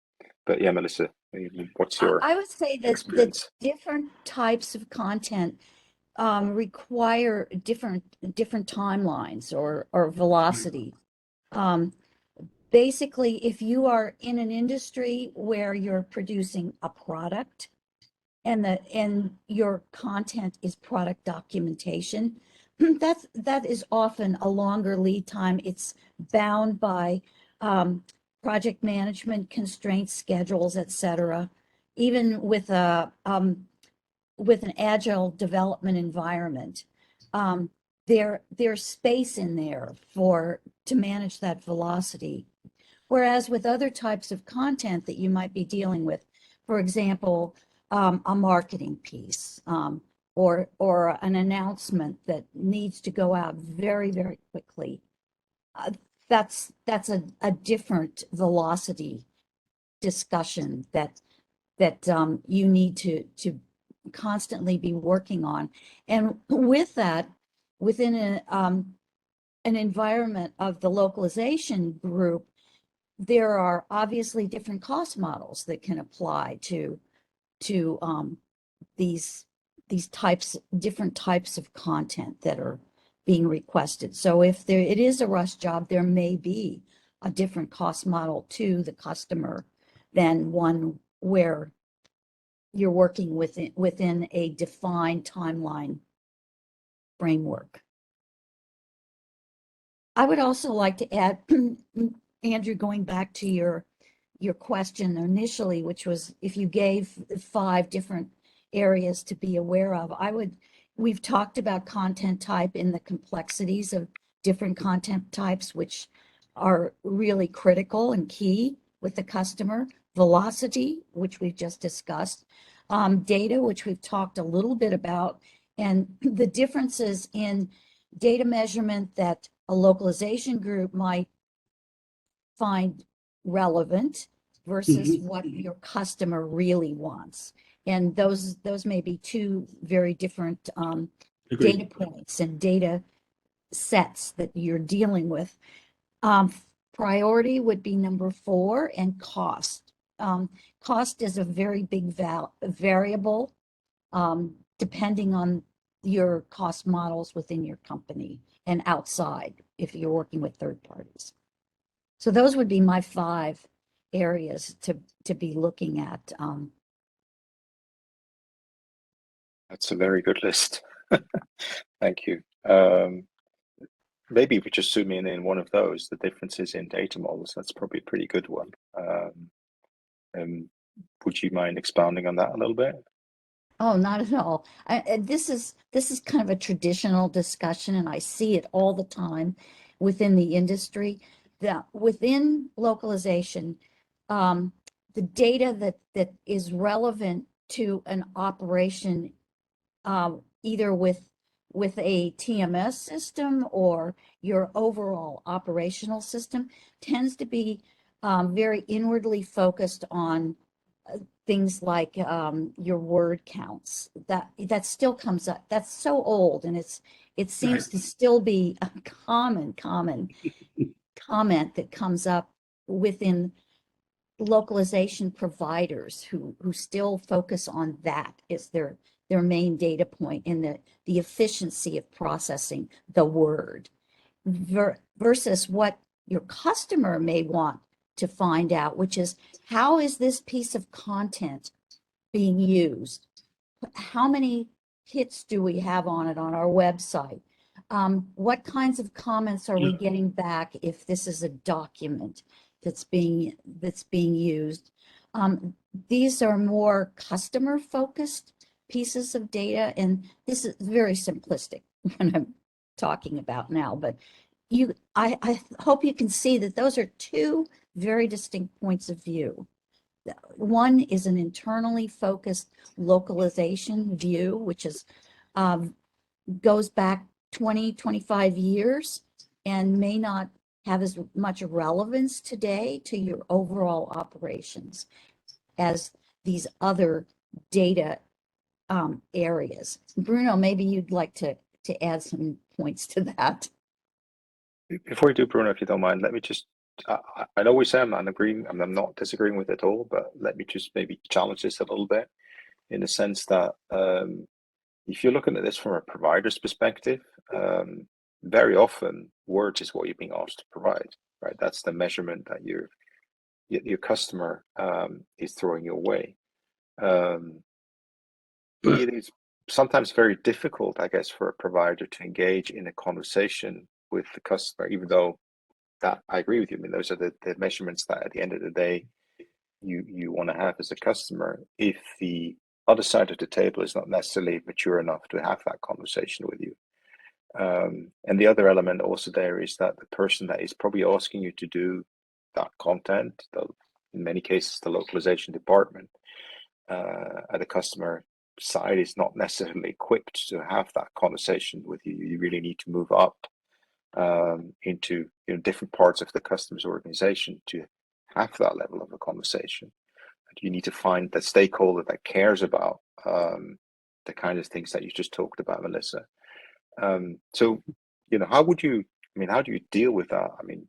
But yeah, Melissa, what's your I would say that experience? different types of content require different timelines or velocity. Basically, if you are in an industry where you're producing a product and your content is product documentation, that is often a longer lead time. It's bound by project management constraints, schedules, etc. Even with an agile development environment, there's space in there to manage that velocity. Whereas with other types of content that you might be dealing with, for example, a marketing piece or an announcement that needs to go out very, very quickly, that's a different velocity discussion that you need to constantly be working on. And with that, within an environment of the localization group, there are obviously different cost models that can apply to these different types of content that are being requested. So if it is a rush job, there may be a different cost model to the customer than one where you're working within a defined timeline framework. I would also like to add, Andrew, going back to your question initially, which was if you gave 5 different areas to be aware of, we've talked about content type and the complexities of different content types, which are really critical and key with the customer. Velocity, which we've just discussed, data, which we've talked a little bit about, and the differences in data measurement that a localization group might find relevant versus what your customer really wants. And those may be 2 very different data points and data sets that you're dealing with. Priority would be number 4, and cost. Cost is a very big variable depending on your cost models within your company and outside if you're working with third parties. So those would be my 5 areas to be looking at. That's a very good list. Thank you. Maybe we just zoom in one of those, the differences in data models. That's probably a pretty good one. Would you mind expounding on that a little bit? Oh, not at all. This is kind of a traditional discussion, and I see it all the time within the industry. That within localization, the data that is relevant to an operation, either with a TMS system or your overall operational system, tends to be very inwardly focused on things like your word counts. That still comes up. That's so old, and it seems to still be a common comment that comes up within localization providers who still focus on that as their main data point in the efficiency of processing the word versus what your customer may want to find out, which is how is this piece of content being used? How many hits do we have on it on our website? What kinds of comments are we getting back if this is a document? that's being used. These are more customer focused pieces of data, and this is very simplistic when I'm talking about now, but I hope you can see that those are two very distinct points of view. One is an internally focused localization view, which is goes back 20, 25 years and may not have as much relevance today to your overall operations as these other data areas. Bruno, maybe you'd like to add some points to that. Before you do, Bruno, if you don't mind, let me just, I know we say I'm not agreeing, I'm not disagreeing with it at all, but let me just maybe challenge this a little bit in the sense that if you're looking at this from a provider's perspective, very often words is what you're being asked to provide, right? That's the measurement that your customer is throwing your way. It is sometimes very difficult, I guess, for a provider to engage in a conversation with the customer, even though that I agree with you. I mean, those are the measurements that at the end of the day you want to have as a customer. If the other side of the table is not necessarily mature enough to have that conversation with you. And the other element also there is that the person that is probably asking you to do that content, in many cases, the localization department at the customer side is not necessarily equipped to have that conversation with you. You really need to move up into different parts of the customer's organization to have that level of a conversation. You need to find the stakeholder that cares about the kind of things that you just talked about, Melissa. So, how do you deal with that? I mean,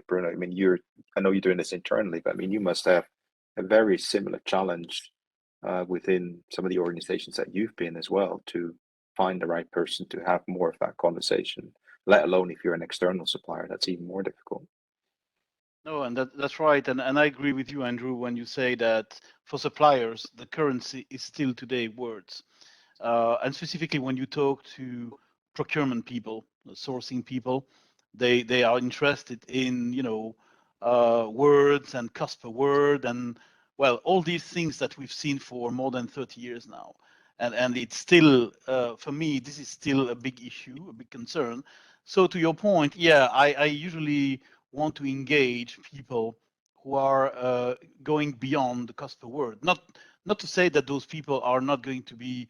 Bruno, I mean, I know you're doing this internally, but I mean, you must have a very similar challenge within some of the organizations that you've been as well to find the right person to have more of that conversation, let alone if you're an external supplier, that's even more difficult. No, and that's right. And I agree with you, Andrew, when you say that for suppliers, the currency is still today words. And specifically when you talk to procurement people, sourcing people, they are interested in, words and cost per word and, well, all these things that we've seen for more than 30 years now. And it's still, for me, this is still a big issue, a big concern. So to your point, yeah, I usually want to engage people who are going beyond the cost per word. Not to say that those people are not going to be,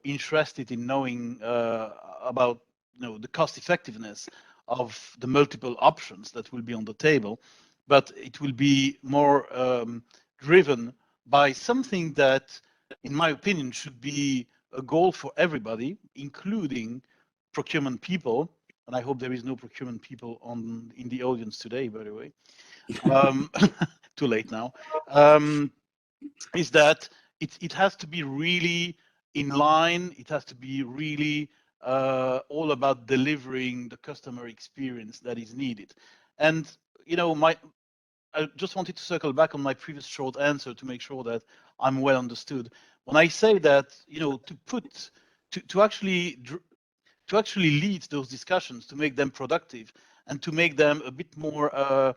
interested in knowing about, the cost effectiveness of the multiple options that will be on the table, but it will be more driven by something that, in my opinion, should be a goal for everybody, including procurement people. And I hope there is no procurement people in the audience today, by the way. Too late now. Is that it has to be really in line. It has to be really all about delivering the customer experience that is needed. And I just wanted to circle back on my previous short answer to make sure that I'm well understood. When I say that, to actually lead those discussions, to make them productive and to make them a bit more, to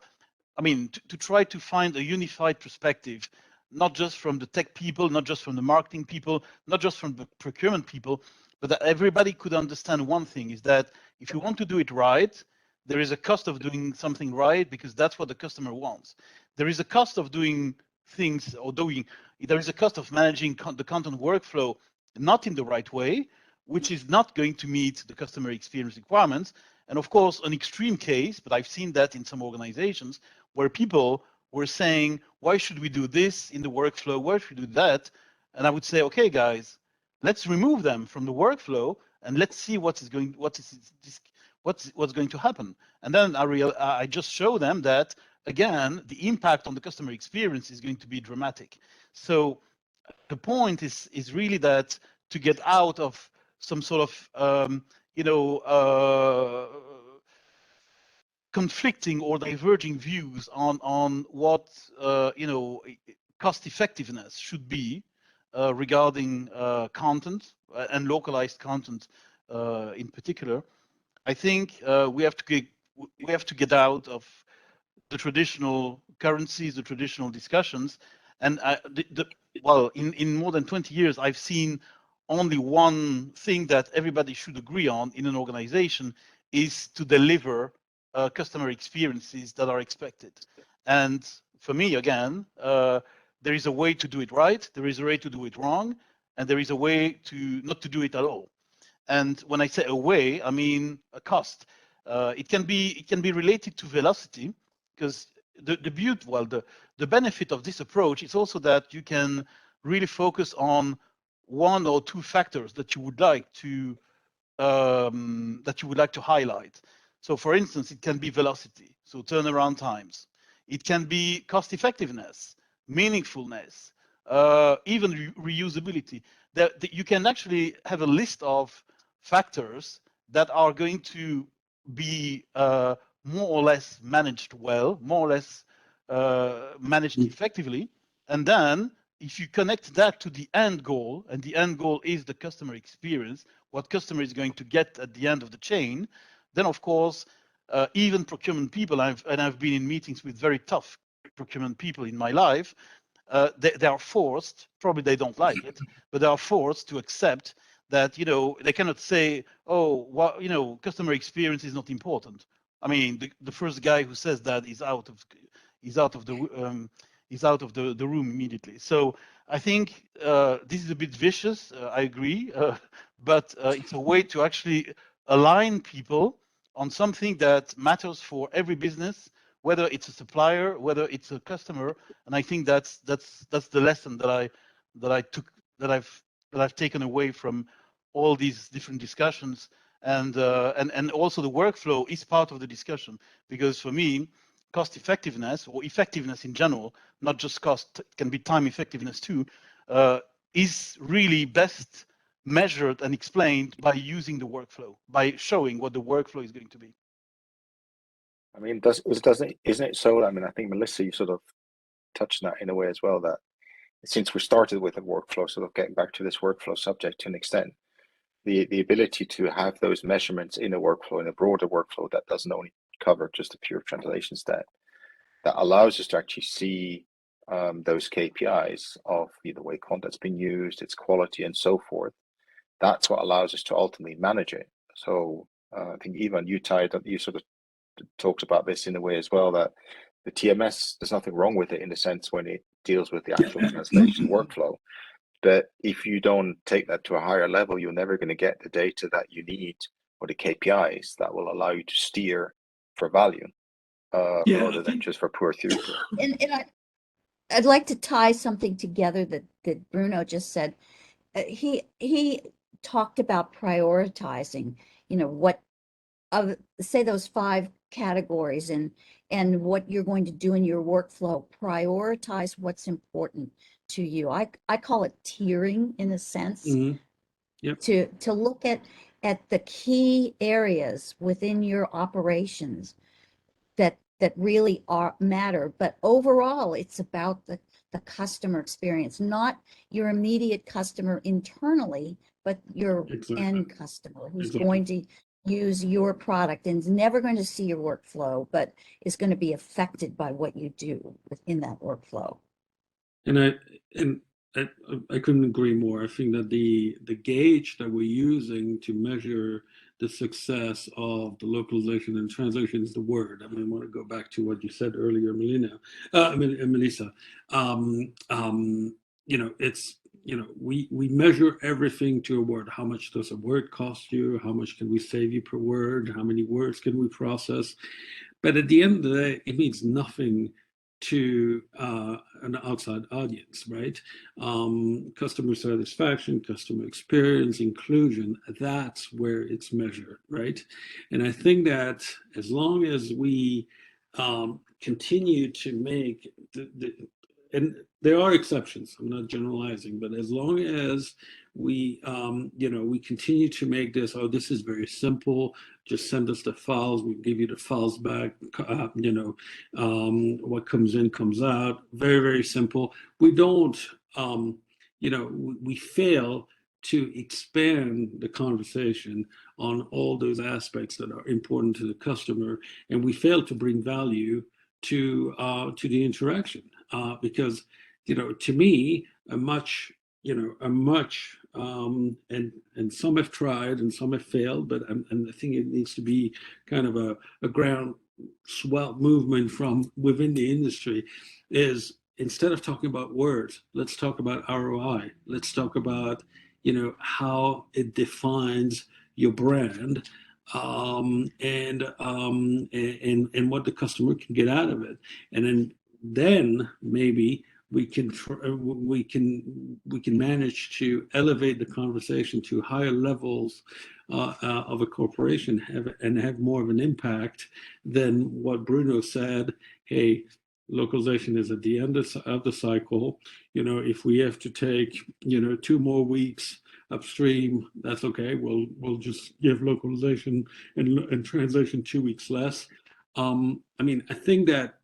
try to find a unified perspective, not just from the tech people, not just from the marketing people, not just from the procurement people, but that everybody could understand one thing, is that if you want to do it right, there is a cost of doing something right, because that's what the customer wants. There is a cost of doing things, there is a cost of managing the content workflow not in the right way, which is not going to meet the customer experience requirements. And of course, an extreme case, but I've seen that in some organizations, where people were saying, why should we do this in the workflow? Why should we do that? And I would say, okay, guys, let's remove them from the workflow and let's see what's going to happen. And then I just show them that, again, the impact on the customer experience is going to be dramatic. So the point is really that to get out of some sort of, conflicting or diverging views on what, cost effectiveness should be regarding content and localized content in particular. I think we have to we have to get out of the traditional currencies, the traditional discussions. And well, in more than 20 years, I've seen only one thing that everybody should agree on in an organization is to deliver customer experiences that are expected. And for me, again, there is a way to do it right, there is a way to do it wrong, and there is a way to not to do it at all. And when I say a way, I mean a cost. It can be related to velocity, because the benefit of this approach is also that you can really focus on one or two factors that you would like to highlight. So, for instance, it can be velocity, so turnaround times. It can be cost effectiveness, meaningfulness, even reusability. That you can actually have a list of factors that are going to be more or less managed well, more or less managed effectively. And then if you connect that to the end goal, and the end goal is the customer experience, what customer is going to get at the end of the chain, then of course, even procurement people, I've been in meetings with very tough procurement people in my life, they are forced, probably they don't like it, but they are forced to accept that, they cannot say, oh, well, customer experience is not important. I mean, the first guy who says that is out of the room immediately. So I think this is a bit vicious. I agree, but it's a way to actually align people on something that matters for every business, whether it's a supplier, whether it's a customer. And I think that's the lesson that I've taken away from all these different discussions. And also the workflow is part of the discussion, because for me, cost effectiveness, or effectiveness in general, not just cost, can be time effectiveness too, is really best measured and explained by using the workflow, by showing what the workflow is going to be. I mean, isn't it so? I mean, I think, Melissa, you sort of touched on that in a way as well, that since we started with a workflow, sort of getting back to this workflow subject to an extent, the ability to have those measurements in a workflow, in a broader workflow that doesn't only cover just a pure translation step, that allows us to actually see those KPIs of the way content's been used, its quality, and so forth. That's what allows us to ultimately manage it. So I think, Ivan, you sort of talked about this in a way as well, that the TMS, there's nothing wrong with it in the sense when it deals with the actual translation workflow. But if you don't take that to a higher level, you're never going to get the data that you need, or the KPIs that will allow you to steer for value, rather than just for poor throughput. And I'd like to tie something together that Bruno just said. He talked about prioritizing, what say those 5 categories and what you're going to do in your workflow. Prioritize what's important to you. I call it tiering, in a sense. Mm-hmm. Yep. To look at the key areas within your operations that really matter. But overall, it's about the customer experience, not your immediate customer internally, but your end customer who's going to use your product and is never going to see your workflow, but is going to be affected by what you do within that workflow. And I couldn't agree more. I think that the gauge that we're using to measure the success of the localization and translation is the word. I mean, I want to go back to what you said earlier, Melissa. We measure everything to a word. How much does a word cost you? How much can we save you per word? How many words can we process? But at the end of the day, it means nothing to an outside audience, right? Customer satisfaction, customer experience, inclusion, that's where it's measured, right? And I think that as long as we continue to make and there are exceptions, I'm not generalizing, but as long as we we continue to make this, this is very simple, just send us the files, we give you the files back, what comes in comes out, very, very simple. We don't we fail to expand the conversation on all those aspects that are important to the customer, and we fail to bring value to the interaction, because to me and some have tried and some have failed, but and I think it needs to be kind of a ground swell movement from within the industry, is instead of talking about words, let's talk about ROI. Let's talk about how it defines your brand, and what the customer can get out of it, and then maybe we can manage to elevate the conversation to higher levels of a corporation, have more of an impact than what Bruno said. Hey, localization is at the end of the cycle. If we have to take 2 more weeks upstream, that's okay. We'll just give localization and translation 2 weeks less. I think that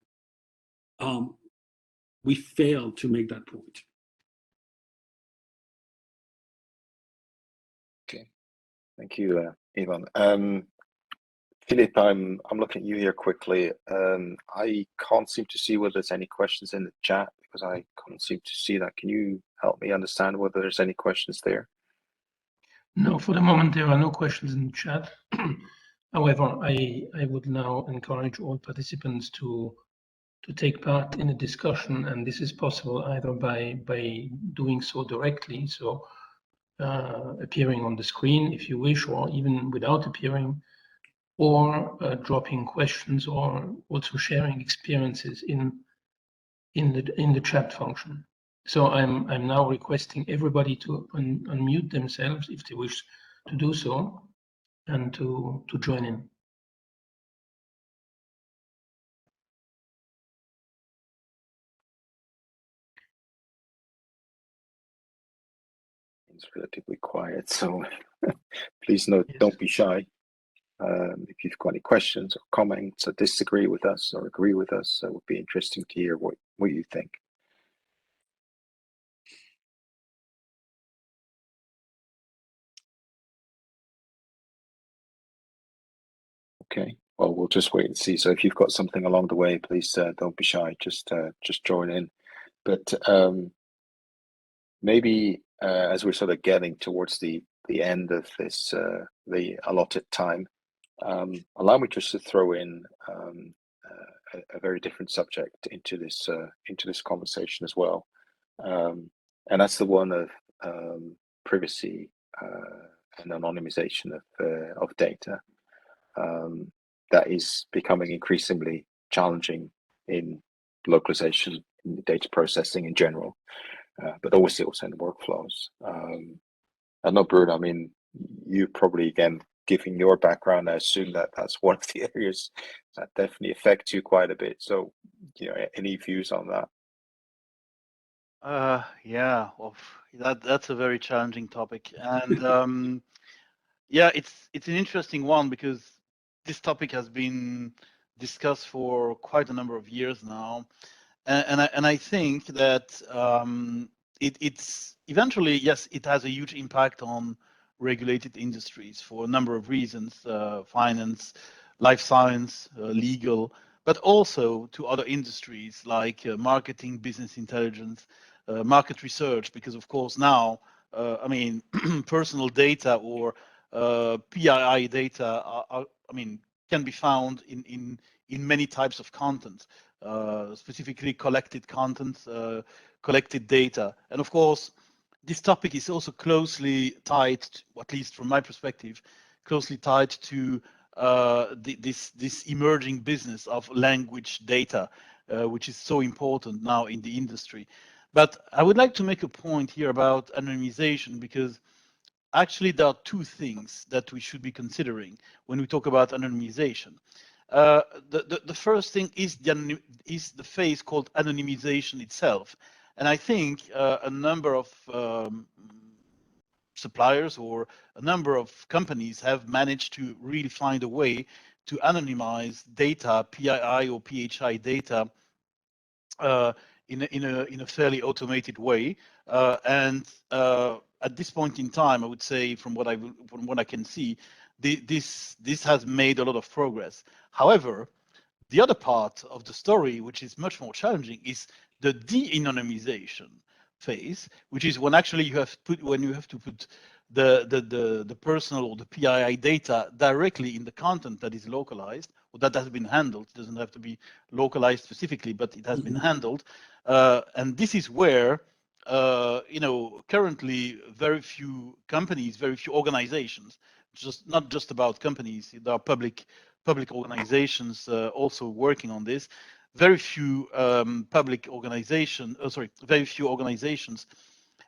we failed to make that point. Okay, thank you, Ivan. Philip, I'm looking at you here quickly. I can't seem to see whether there's any questions in the chat, because I can't seem to see that. Can you help me understand whether there's any questions there? No, for the moment there are no questions in the chat. However, I would now encourage all participants to take part in a discussion, and this is possible either by doing so directly, so appearing on the screen if you wish, or even without appearing, or dropping questions, or also sharing experiences in the chat function. So I'm now requesting everybody to unmute themselves if they wish to do so, and to join in. It's relatively quiet, so please note, Yes. don't be shy. If you've got any questions or comments or disagree with us or agree with us, it would be interesting to hear what you think. Okay, well, we'll just wait and see. So if you've got something along the way, please don't be shy, just join in. But maybe as we're sort of getting towards the end of this, the allotted time, allow me just to throw in a very different subject into this conversation as well, and that's the one of privacy and anonymization of data. That is becoming increasingly challenging in localization, in data processing in general, but obviously also in workflows. I know, Bruno, you probably, again, given your background, I assume that that's one of the areas that definitely affect you quite a bit. So, any views on that? Yeah, well, that's a very challenging topic, and yeah, it's an interesting one, because this topic has been discussed for quite a number of years now, and I think that it's eventually, yes, it has a huge impact on regulated industries for a number of reasons: finance, life science, legal, but also to other industries like marketing, business intelligence, market research, because of course now, personal data or PII data can be found in many types of content, specifically collected content, collected data. And of course, this topic is also closely tied, at least from my perspective, closely tied to this emerging business of language data, which is so important now in the industry. But I would like to make a point here about anonymization, because actually there are 2 things that we should be considering when we talk about anonymization. The first thing is the phase called anonymization itself, and I think a number of suppliers or a number of companies have managed to really find a way to anonymize data, PII or PHI data, in a fairly automated way, and at this point in time, I would say, from what I can see, this has made a lot of progress. However, the other part of the story, which is much more challenging, is the de-anonymization phase, which is when actually you have to put the personal or the PII data directly in the content that is localized or that has been handled. It doesn't have to be localized specifically, but it has been handled. And this is where currently very few companies, very few organizations, not just about companies, there are public organizations also working on this. Very few very few organizations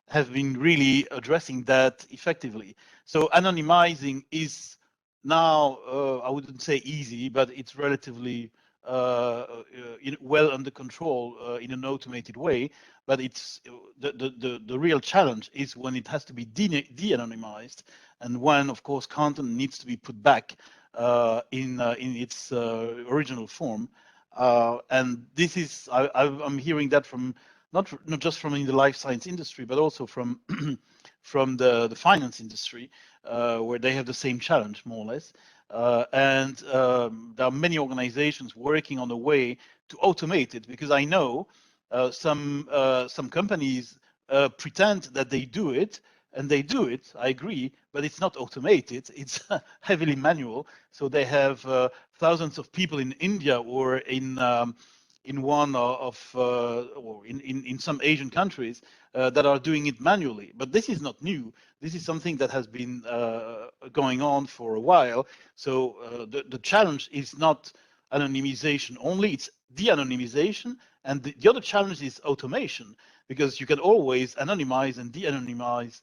have been really addressing that effectively. So anonymizing is now, I wouldn't say easy, but it's relatively well under control in an automated way. But it's the real challenge is when it has to be de-anonymized, and when, of course, content needs to be put back in its original form. And this is, I'm hearing that from not just from in the life science industry, but also from from the finance industry, where they have the same challenge, more or less. And there are many organizations working on a way to automate it, because I know some companies pretend that they do it, and they do it, I agree, but it's not automated. It's heavily manual. So they have thousands of people in India or in one of or in some Asian countries that are doing it manually. But this is not new. This is something that has been going on for a while. So the challenge is not anonymization only, it's de-anonymization. And the other challenge is automation, because you can always anonymize and de-anonymize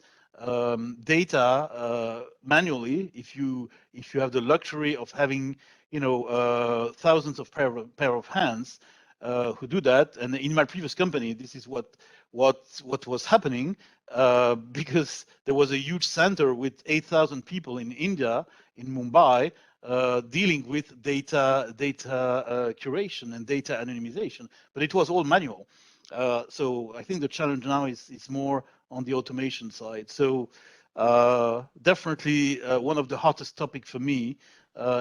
data manually if you have the luxury of having thousands of pair of hands who do that. And in my previous company, this is what was happening, because there was a huge center with 8,000 people in India, in Mumbai, dealing with data curation and data anonymization, but it was all manual. So I think the challenge now is more on the automation side. So definitely one of the hottest topic for me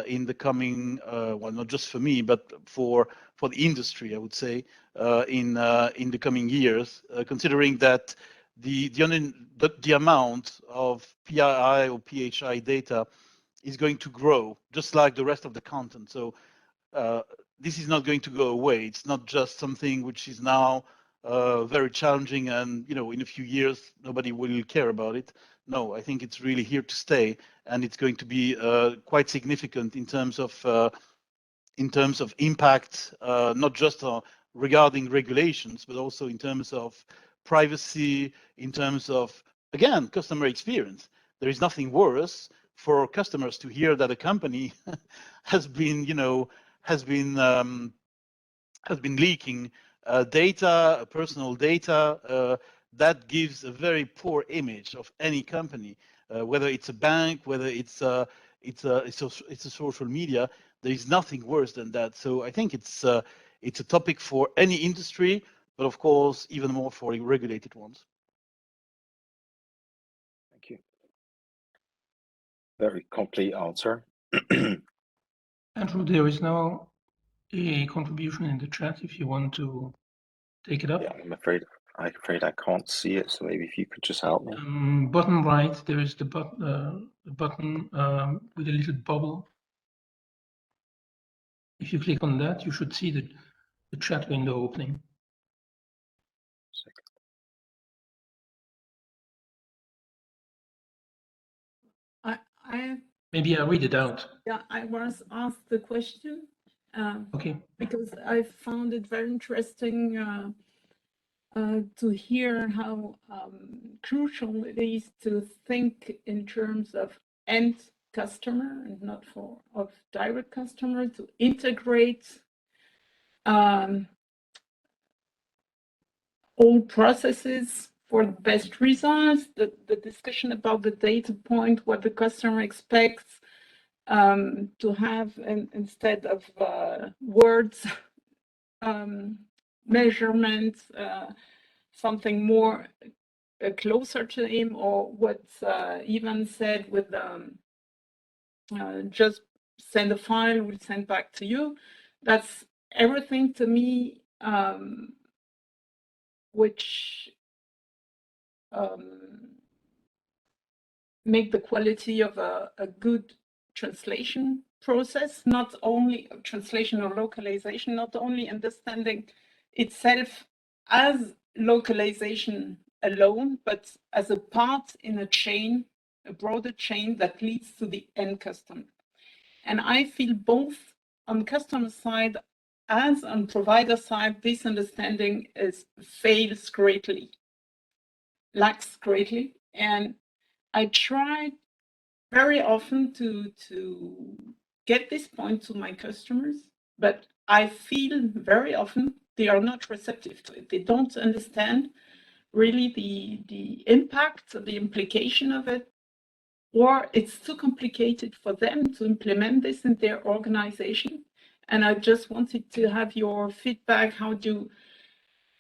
in the coming, well, not just for me, but for the industry, I would say, in the coming years, considering that the amount of PII or PHI data is going to grow, just like the rest of the content. So this is not going to go away. It's not just something which is now very challenging, and in a few years nobody will care about it. No, I think it's really here to stay, and it's going to be quite significant in terms of impact, not just regarding regulations, but also in terms of privacy, in terms of, again, customer experience. There is nothing worse for customers to hear that a company has been leaking data, personal data. That gives a very poor image of any company, whether it's a bank, whether it's a social media. There is nothing worse than that. So I think it's a topic for any industry, but of course even more for regulated ones. Thank you. Very complete answer. Andrew, there is now a contribution in the chat if you want to take it up. Yeah, I'm afraid I can't see it, so maybe if you could just help me. Bottom right, there is the button with a little bubble. If you click on that, you should see the chat window opening. Maybe I read it out. Yeah, I was asked the question. Okay. Because I found it very interesting to hear how crucial it is to think in terms of end customer and not of direct customer, to integrate all processes for the best results, the discussion about the data point, what the customer expects, to have, instead of words, measurements, something more closer to him, or what Ivan said with just send a file, we'll send back to you. That's everything to me, which make the quality of a good translation process, not only translation or localization, not only understanding itself as localization alone, but as a part in a chain, a broader chain that leads to the end customer. And I feel both on customer side as on provider side, this understanding fails greatly, lacks greatly. And I try very often to get this point to my customers, but I feel very often they are not receptive to it. They don't understand really the impact, the implication of it, or it's too complicated for them to implement this in their organization. And I just wanted to have your feedback. How do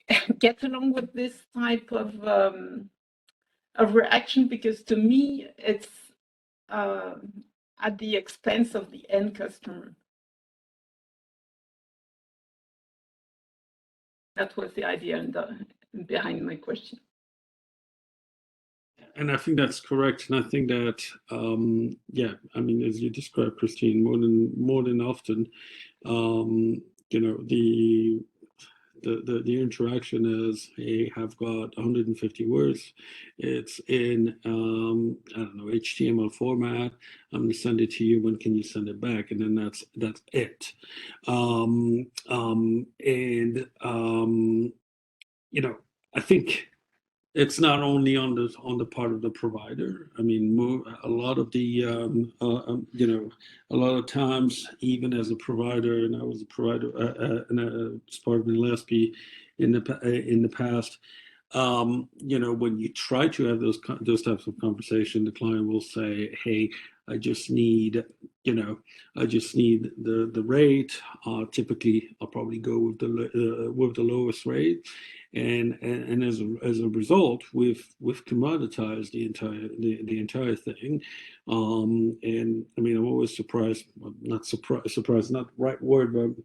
you get along with this type of reaction? Because to me, it's at the expense of the end customer. That was the idea behind my question. And I think that's correct. And I think that, yeah, I mean, as you described, Christine, more than often, you know, the interaction is, hey, I've got 150 words. It's in, I don't know, HTML format. I'm gonna send it to you. When can you send it back? And then that's it. You know, I think it's not only on the part of the provider. I mean, a lot of the you know, a lot of times, even as a provider, and I was a provider and as part of LSP in the past, you know, when you try to have those types of conversation, the client will say, "Hey, I just need, you know, I just need the rate. Typically, I'll probably go with the lowest rate." And as a result, we've commoditized the entire thing. And I mean, I'm always surprised, well, not surprised, not the right word, but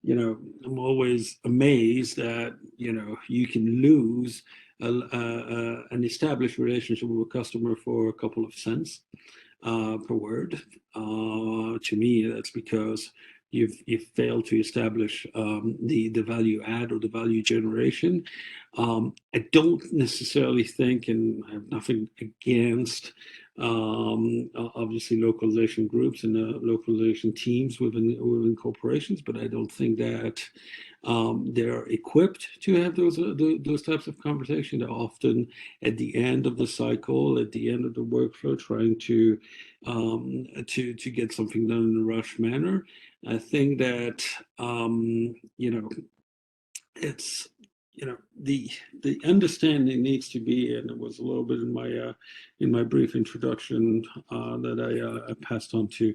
you know, I'm always amazed that, you know, you can lose an established relationship with a customer for a couple of cents per word. To me, that's because you've failed to establish the value add or the value generation. I don't necessarily think, and I have nothing against obviously localization groups and localization teams within corporations, but I don't think that they're equipped to have those types of conversations. They're often at the end of the cycle, at the end of the workflow, trying to get something done in a rush manner. I think that you know, it's, you know, the understanding needs to be, and it was a little bit in my brief introduction that I passed on to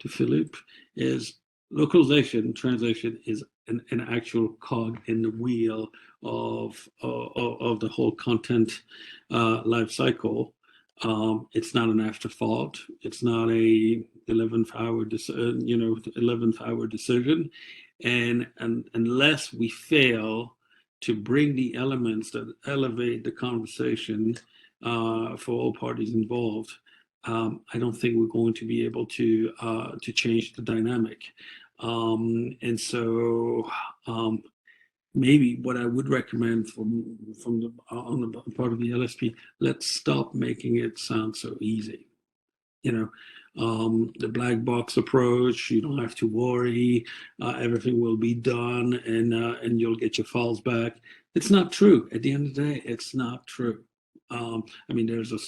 Philippe, is localization translation is an actual cog in the wheel of the whole content life cycle. It's not an afterthought. It's not a 11th hour decision. And unless we fail to bring the elements that elevate the conversation for all parties involved, I don't think we're going to be able to change the dynamic. And so maybe what I would recommend from on the part of the LSP, let's stop making it sound so easy. You know, the black box approach, you don't have to worry, everything will be done, and you'll get your files back. It's not true. At the end of the day, it's not true. I mean, there's a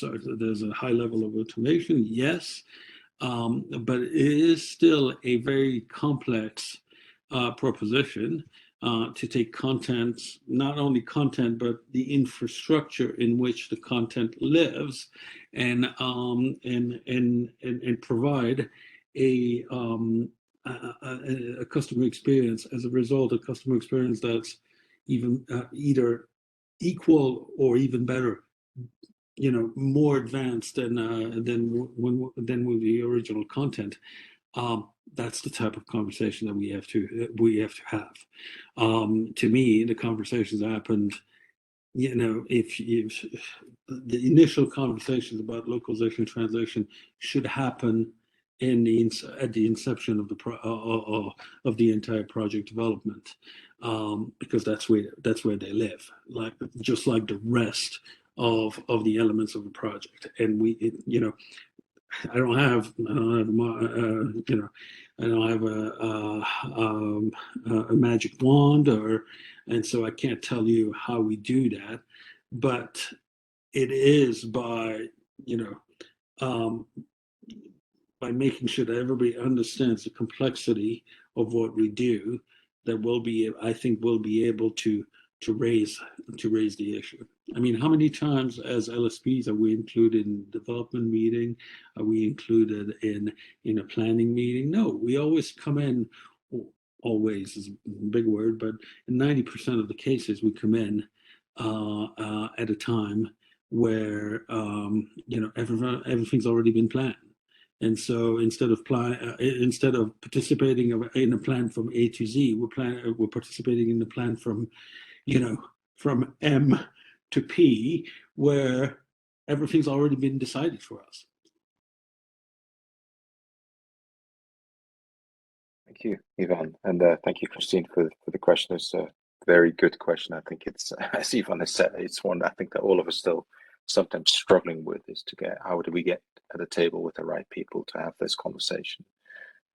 high level of automation, yes, but it is still a very complex proposition to take content, not only content, but the infrastructure in which the content lives, and provide a customer experience as a result, a customer experience that's even either equal or even better more advanced than with the original content. That's the type of conversation that we have to have. To me, the conversations happened. If the initial conversations about localization and translation should happen at the inception of the entire project development, because that's where they live, just like the rest of the elements of the project. And I don't have a magic wand, and so I can't tell you how we do that, but it is by making sure that everybody understands the complexity of what we do, that I think we'll be able to raise the issue. I mean, how many times as LSPs are we included in development meeting? Are we included in a planning meeting? No, we always come in. Always is a big word, but in 90% of the cases we come in at a time where everything's already been planned. And so instead of participating in a plan from A to Z, we're participating in the plan from M to P, where everything's already been decided for us. Thank you, Ivan, and thank you, Christine, for the question. It's a very good question. I think it's, as Ivan has said, it's one I think that all of us still sometimes struggling with, is to get, how do we get at a table with the right people to have this conversation.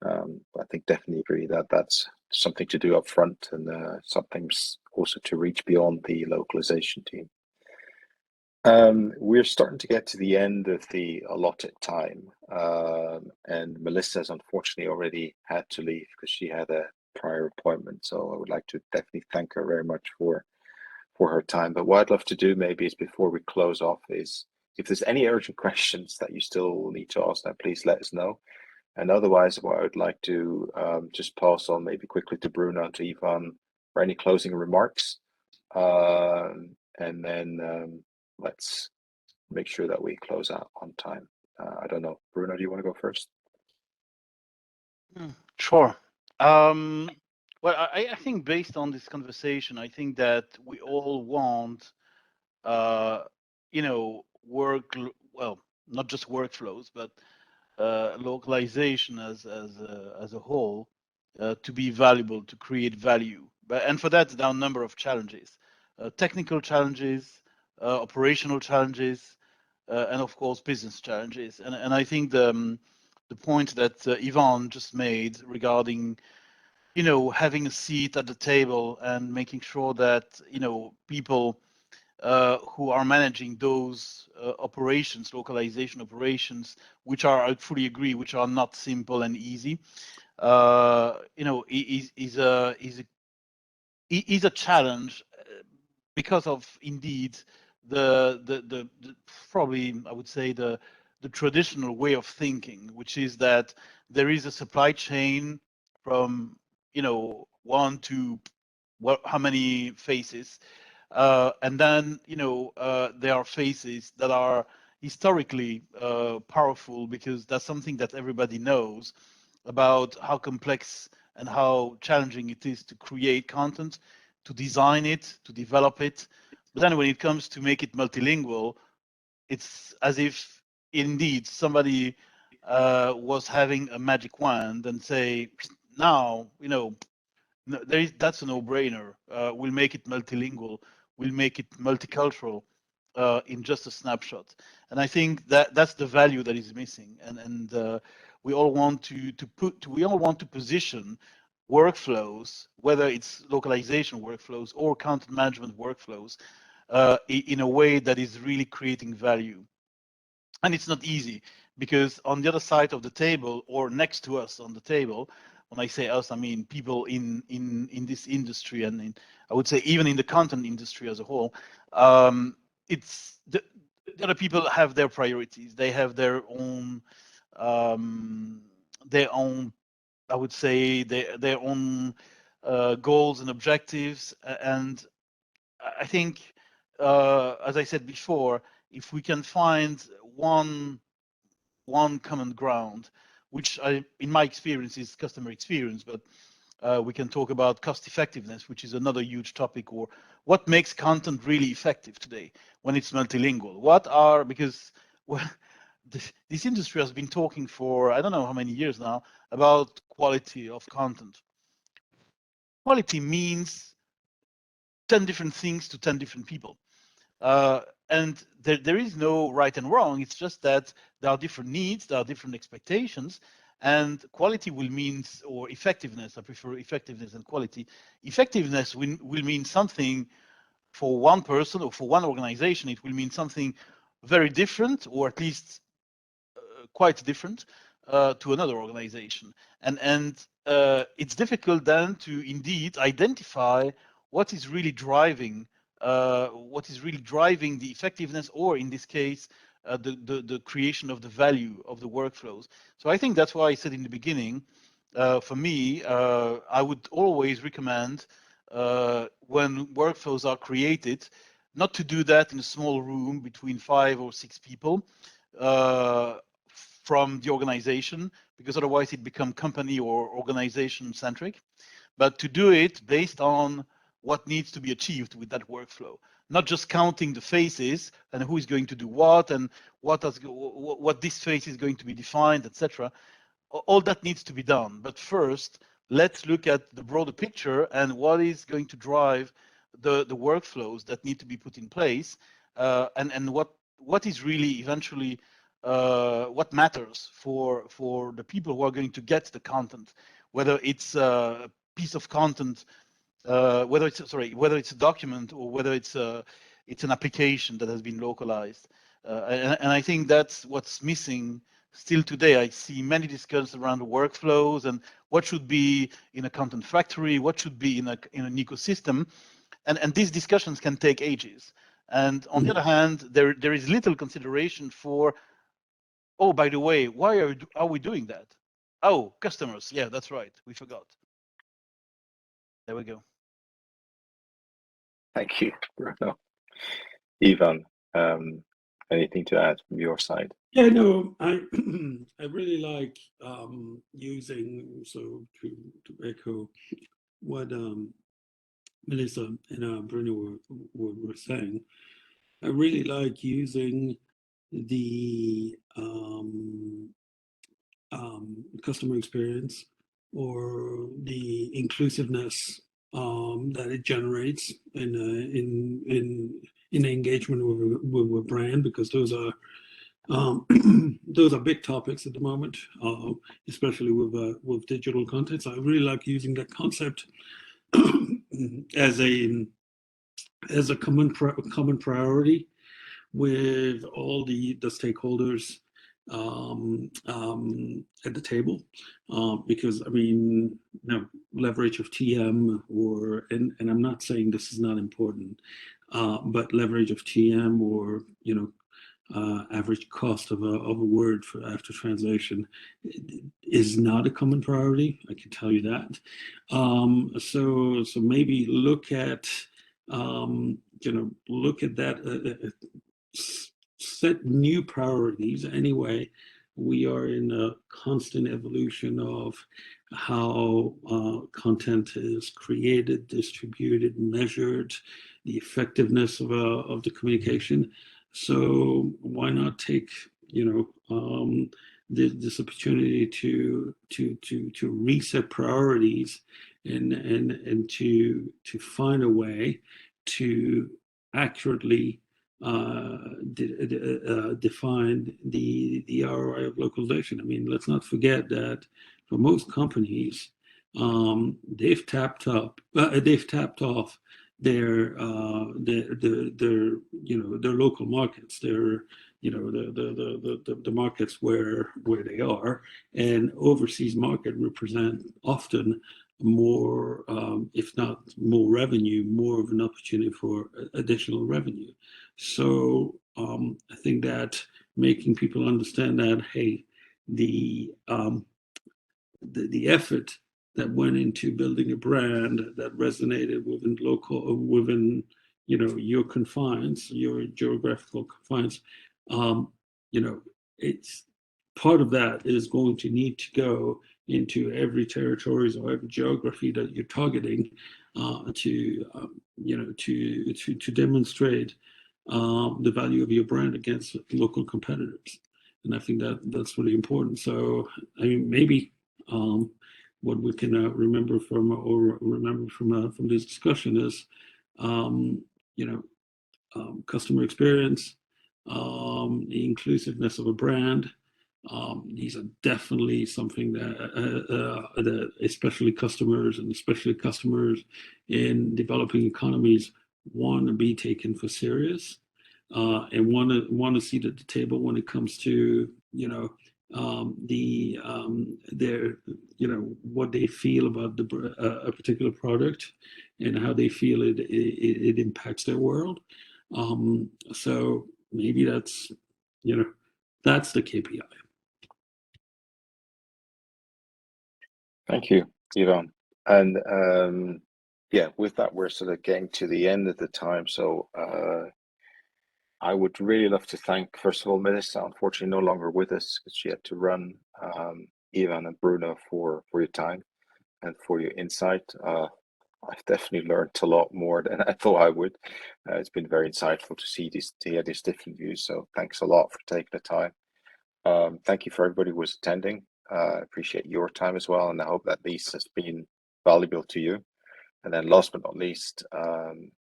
I think definitely agree that that's something to do up front, and sometimes also to reach beyond the localization team. We're starting to get to the end of the allotted time, and Melissa has unfortunately already had to leave because she had a prior appointment. So I would like to definitely thank her very much for her time. But what I'd love to do maybe is, before we close off, is if there's any urgent questions that you still need to ask, then please let us know. And otherwise, what I would like to just pass on maybe quickly to Bruno and to Ivan for any closing remarks, and then let's make sure that we close out on time. I don't know, Bruno, do you want to go first? Sure. Well, I think based on this conversation, I think that we all want, well, not just workflows, but localization as a whole to be valuable, to create value. And for that, there are a number of challenges, technical challenges, operational challenges, and of course business challenges. And I think the point that Ivan just made regarding having a seat at the table and making sure that people who are managing those operations, localization operations, which are, I fully agree, which are not simple and easy, is a challenge because of indeed the probably, I would say, the traditional way of thinking, which is that there is a supply chain from one to how many phases, and then there are phases that are historically powerful, because that's something that everybody knows about how complex and how challenging it is to create content, to design it, to develop it. But then when it comes to make it multilingual, it's as if indeed somebody was having a magic wand and say, now, that's a no-brainer. We'll make it multilingual. We'll make it multicultural in just a snapshot. And I think that that's the value that is missing. And we all want to position workflows, whether it's localization workflows or content management workflows, in a way that is really creating value. And it's not easy, because on the other side of the table, or next to us on the table, when I say us, I mean people in this industry, and I would say even in the content industry as a whole, it's the other people have their priorities. They have their own, I would say, their own goals and objectives. And I think as I said before, if we can find one common ground, which in my experience is customer experience, but we can talk about cost effectiveness, which is another huge topic, or what makes content really effective today when it's multilingual. Because well, this industry has been talking for, I don't know how many years now, about quality of content. Quality means 10 different things to 10 different people. And there is no right and wrong. It's just that there are different needs, there are different expectations, and quality will mean, or effectiveness, I prefer effectiveness and quality. Effectiveness will mean something for one person or for one organization. It will mean something very different, or at least quite different to another organization. And it's difficult then to indeed identify what is really driving the effectiveness, or in this case, the creation of the value of the workflows. So I think that's why I said in the beginning, for me, I would always recommend when workflows are created, not to do that in a small room between 5 or 6 people from the organization, because otherwise it becomes company or organization centric, but to do it based on what needs to be achieved with that workflow, not just counting the phases and who is going to do what and what this phase is going to be defined, etc. All that needs to be done. But first, let's look at the broader picture and what is going to drive the workflows that need to be put in place, and what is really eventually what matters for the people who are going to get the content, whether it's a piece of content, whether it's a document, or whether it's an application that has been localized. And I think that's what's missing still today. I see many discussions around the workflows and what should be in a content factory, what should be in an ecosystem, and these discussions can take ages. And on the other hand, there is little consideration for, oh, by the way, why are we doing that? Oh, customers. Yeah, that's right. We forgot. There we go. Thank you, Bruno. Ivan, anything to add from your side? Yeah, no, I I really like using, so to echo what Melissa and Bruno were saying, I really like using the customer experience or the inclusiveness that it generates in engagement with a brand, because those are those are big topics at the moment, especially with digital content. So I really like using that concept as a common priority with all the stakeholders at the table, because I mean, leverage of TM, and I'm not saying this is not important, but leverage of TM, or average cost of a word after translation is not a common priority. I can tell you that. So maybe look at that. Set new priorities. Anyway, we are in a constant evolution of how content is created, distributed, measured, the effectiveness of the communication. So why not take this opportunity to reset priorities and to find a way to accurately define the ROI of localization. I mean, let's not forget that for most companies, they've tapped off their local markets, the markets where they are, and overseas market represent often more, if not more revenue, more of an opportunity for additional revenue. So I think that making people understand that, hey, the effort that went into building a brand that resonated within your confines, your geographical confines, it's part of that is going to need to go into every territories or every geography that you're targeting to demonstrate the value of your brand against local competitors. And I think that's really important. So I mean, maybe what we can remember from this discussion is customer experience, the inclusiveness of a brand. These are definitely something that especially customers in developing economies want to be taken for serious, and want to sit at the table when it comes to what they feel about a particular product and how they feel it impacts their world. So maybe that's the KPI. Thank you, Ivan. And yeah, with that, we're sort of getting to the end of the time. So I would really love to thank, first of all, Melissa, unfortunately no longer with us because she had to run, Ivan and Bruno for your time and for your insight. I've definitely learned a lot more than I thought I would. It's been very insightful to hear these different views. So thanks a lot for taking the time. Thank you for everybody who was attending. I appreciate your time as well, and I hope that this has been valuable to you. And then last but not least,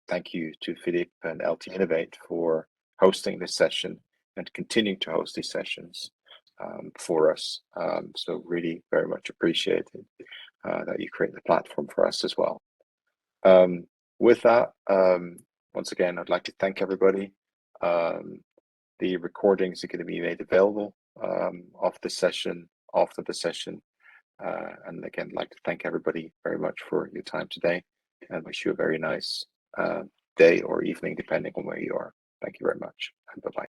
thank you to Philippe and LT Innovate for hosting this session and continuing to host these sessions for us. So really very much appreciated that you create the platform for us as well. With that, once again, I'd like to thank everybody. The recordings are going to be made available of the session, after the session. And again, I'd like to thank everybody very much for your time today and wish you a very nice day or evening, depending on where you are. Thank you very much, and bye-bye.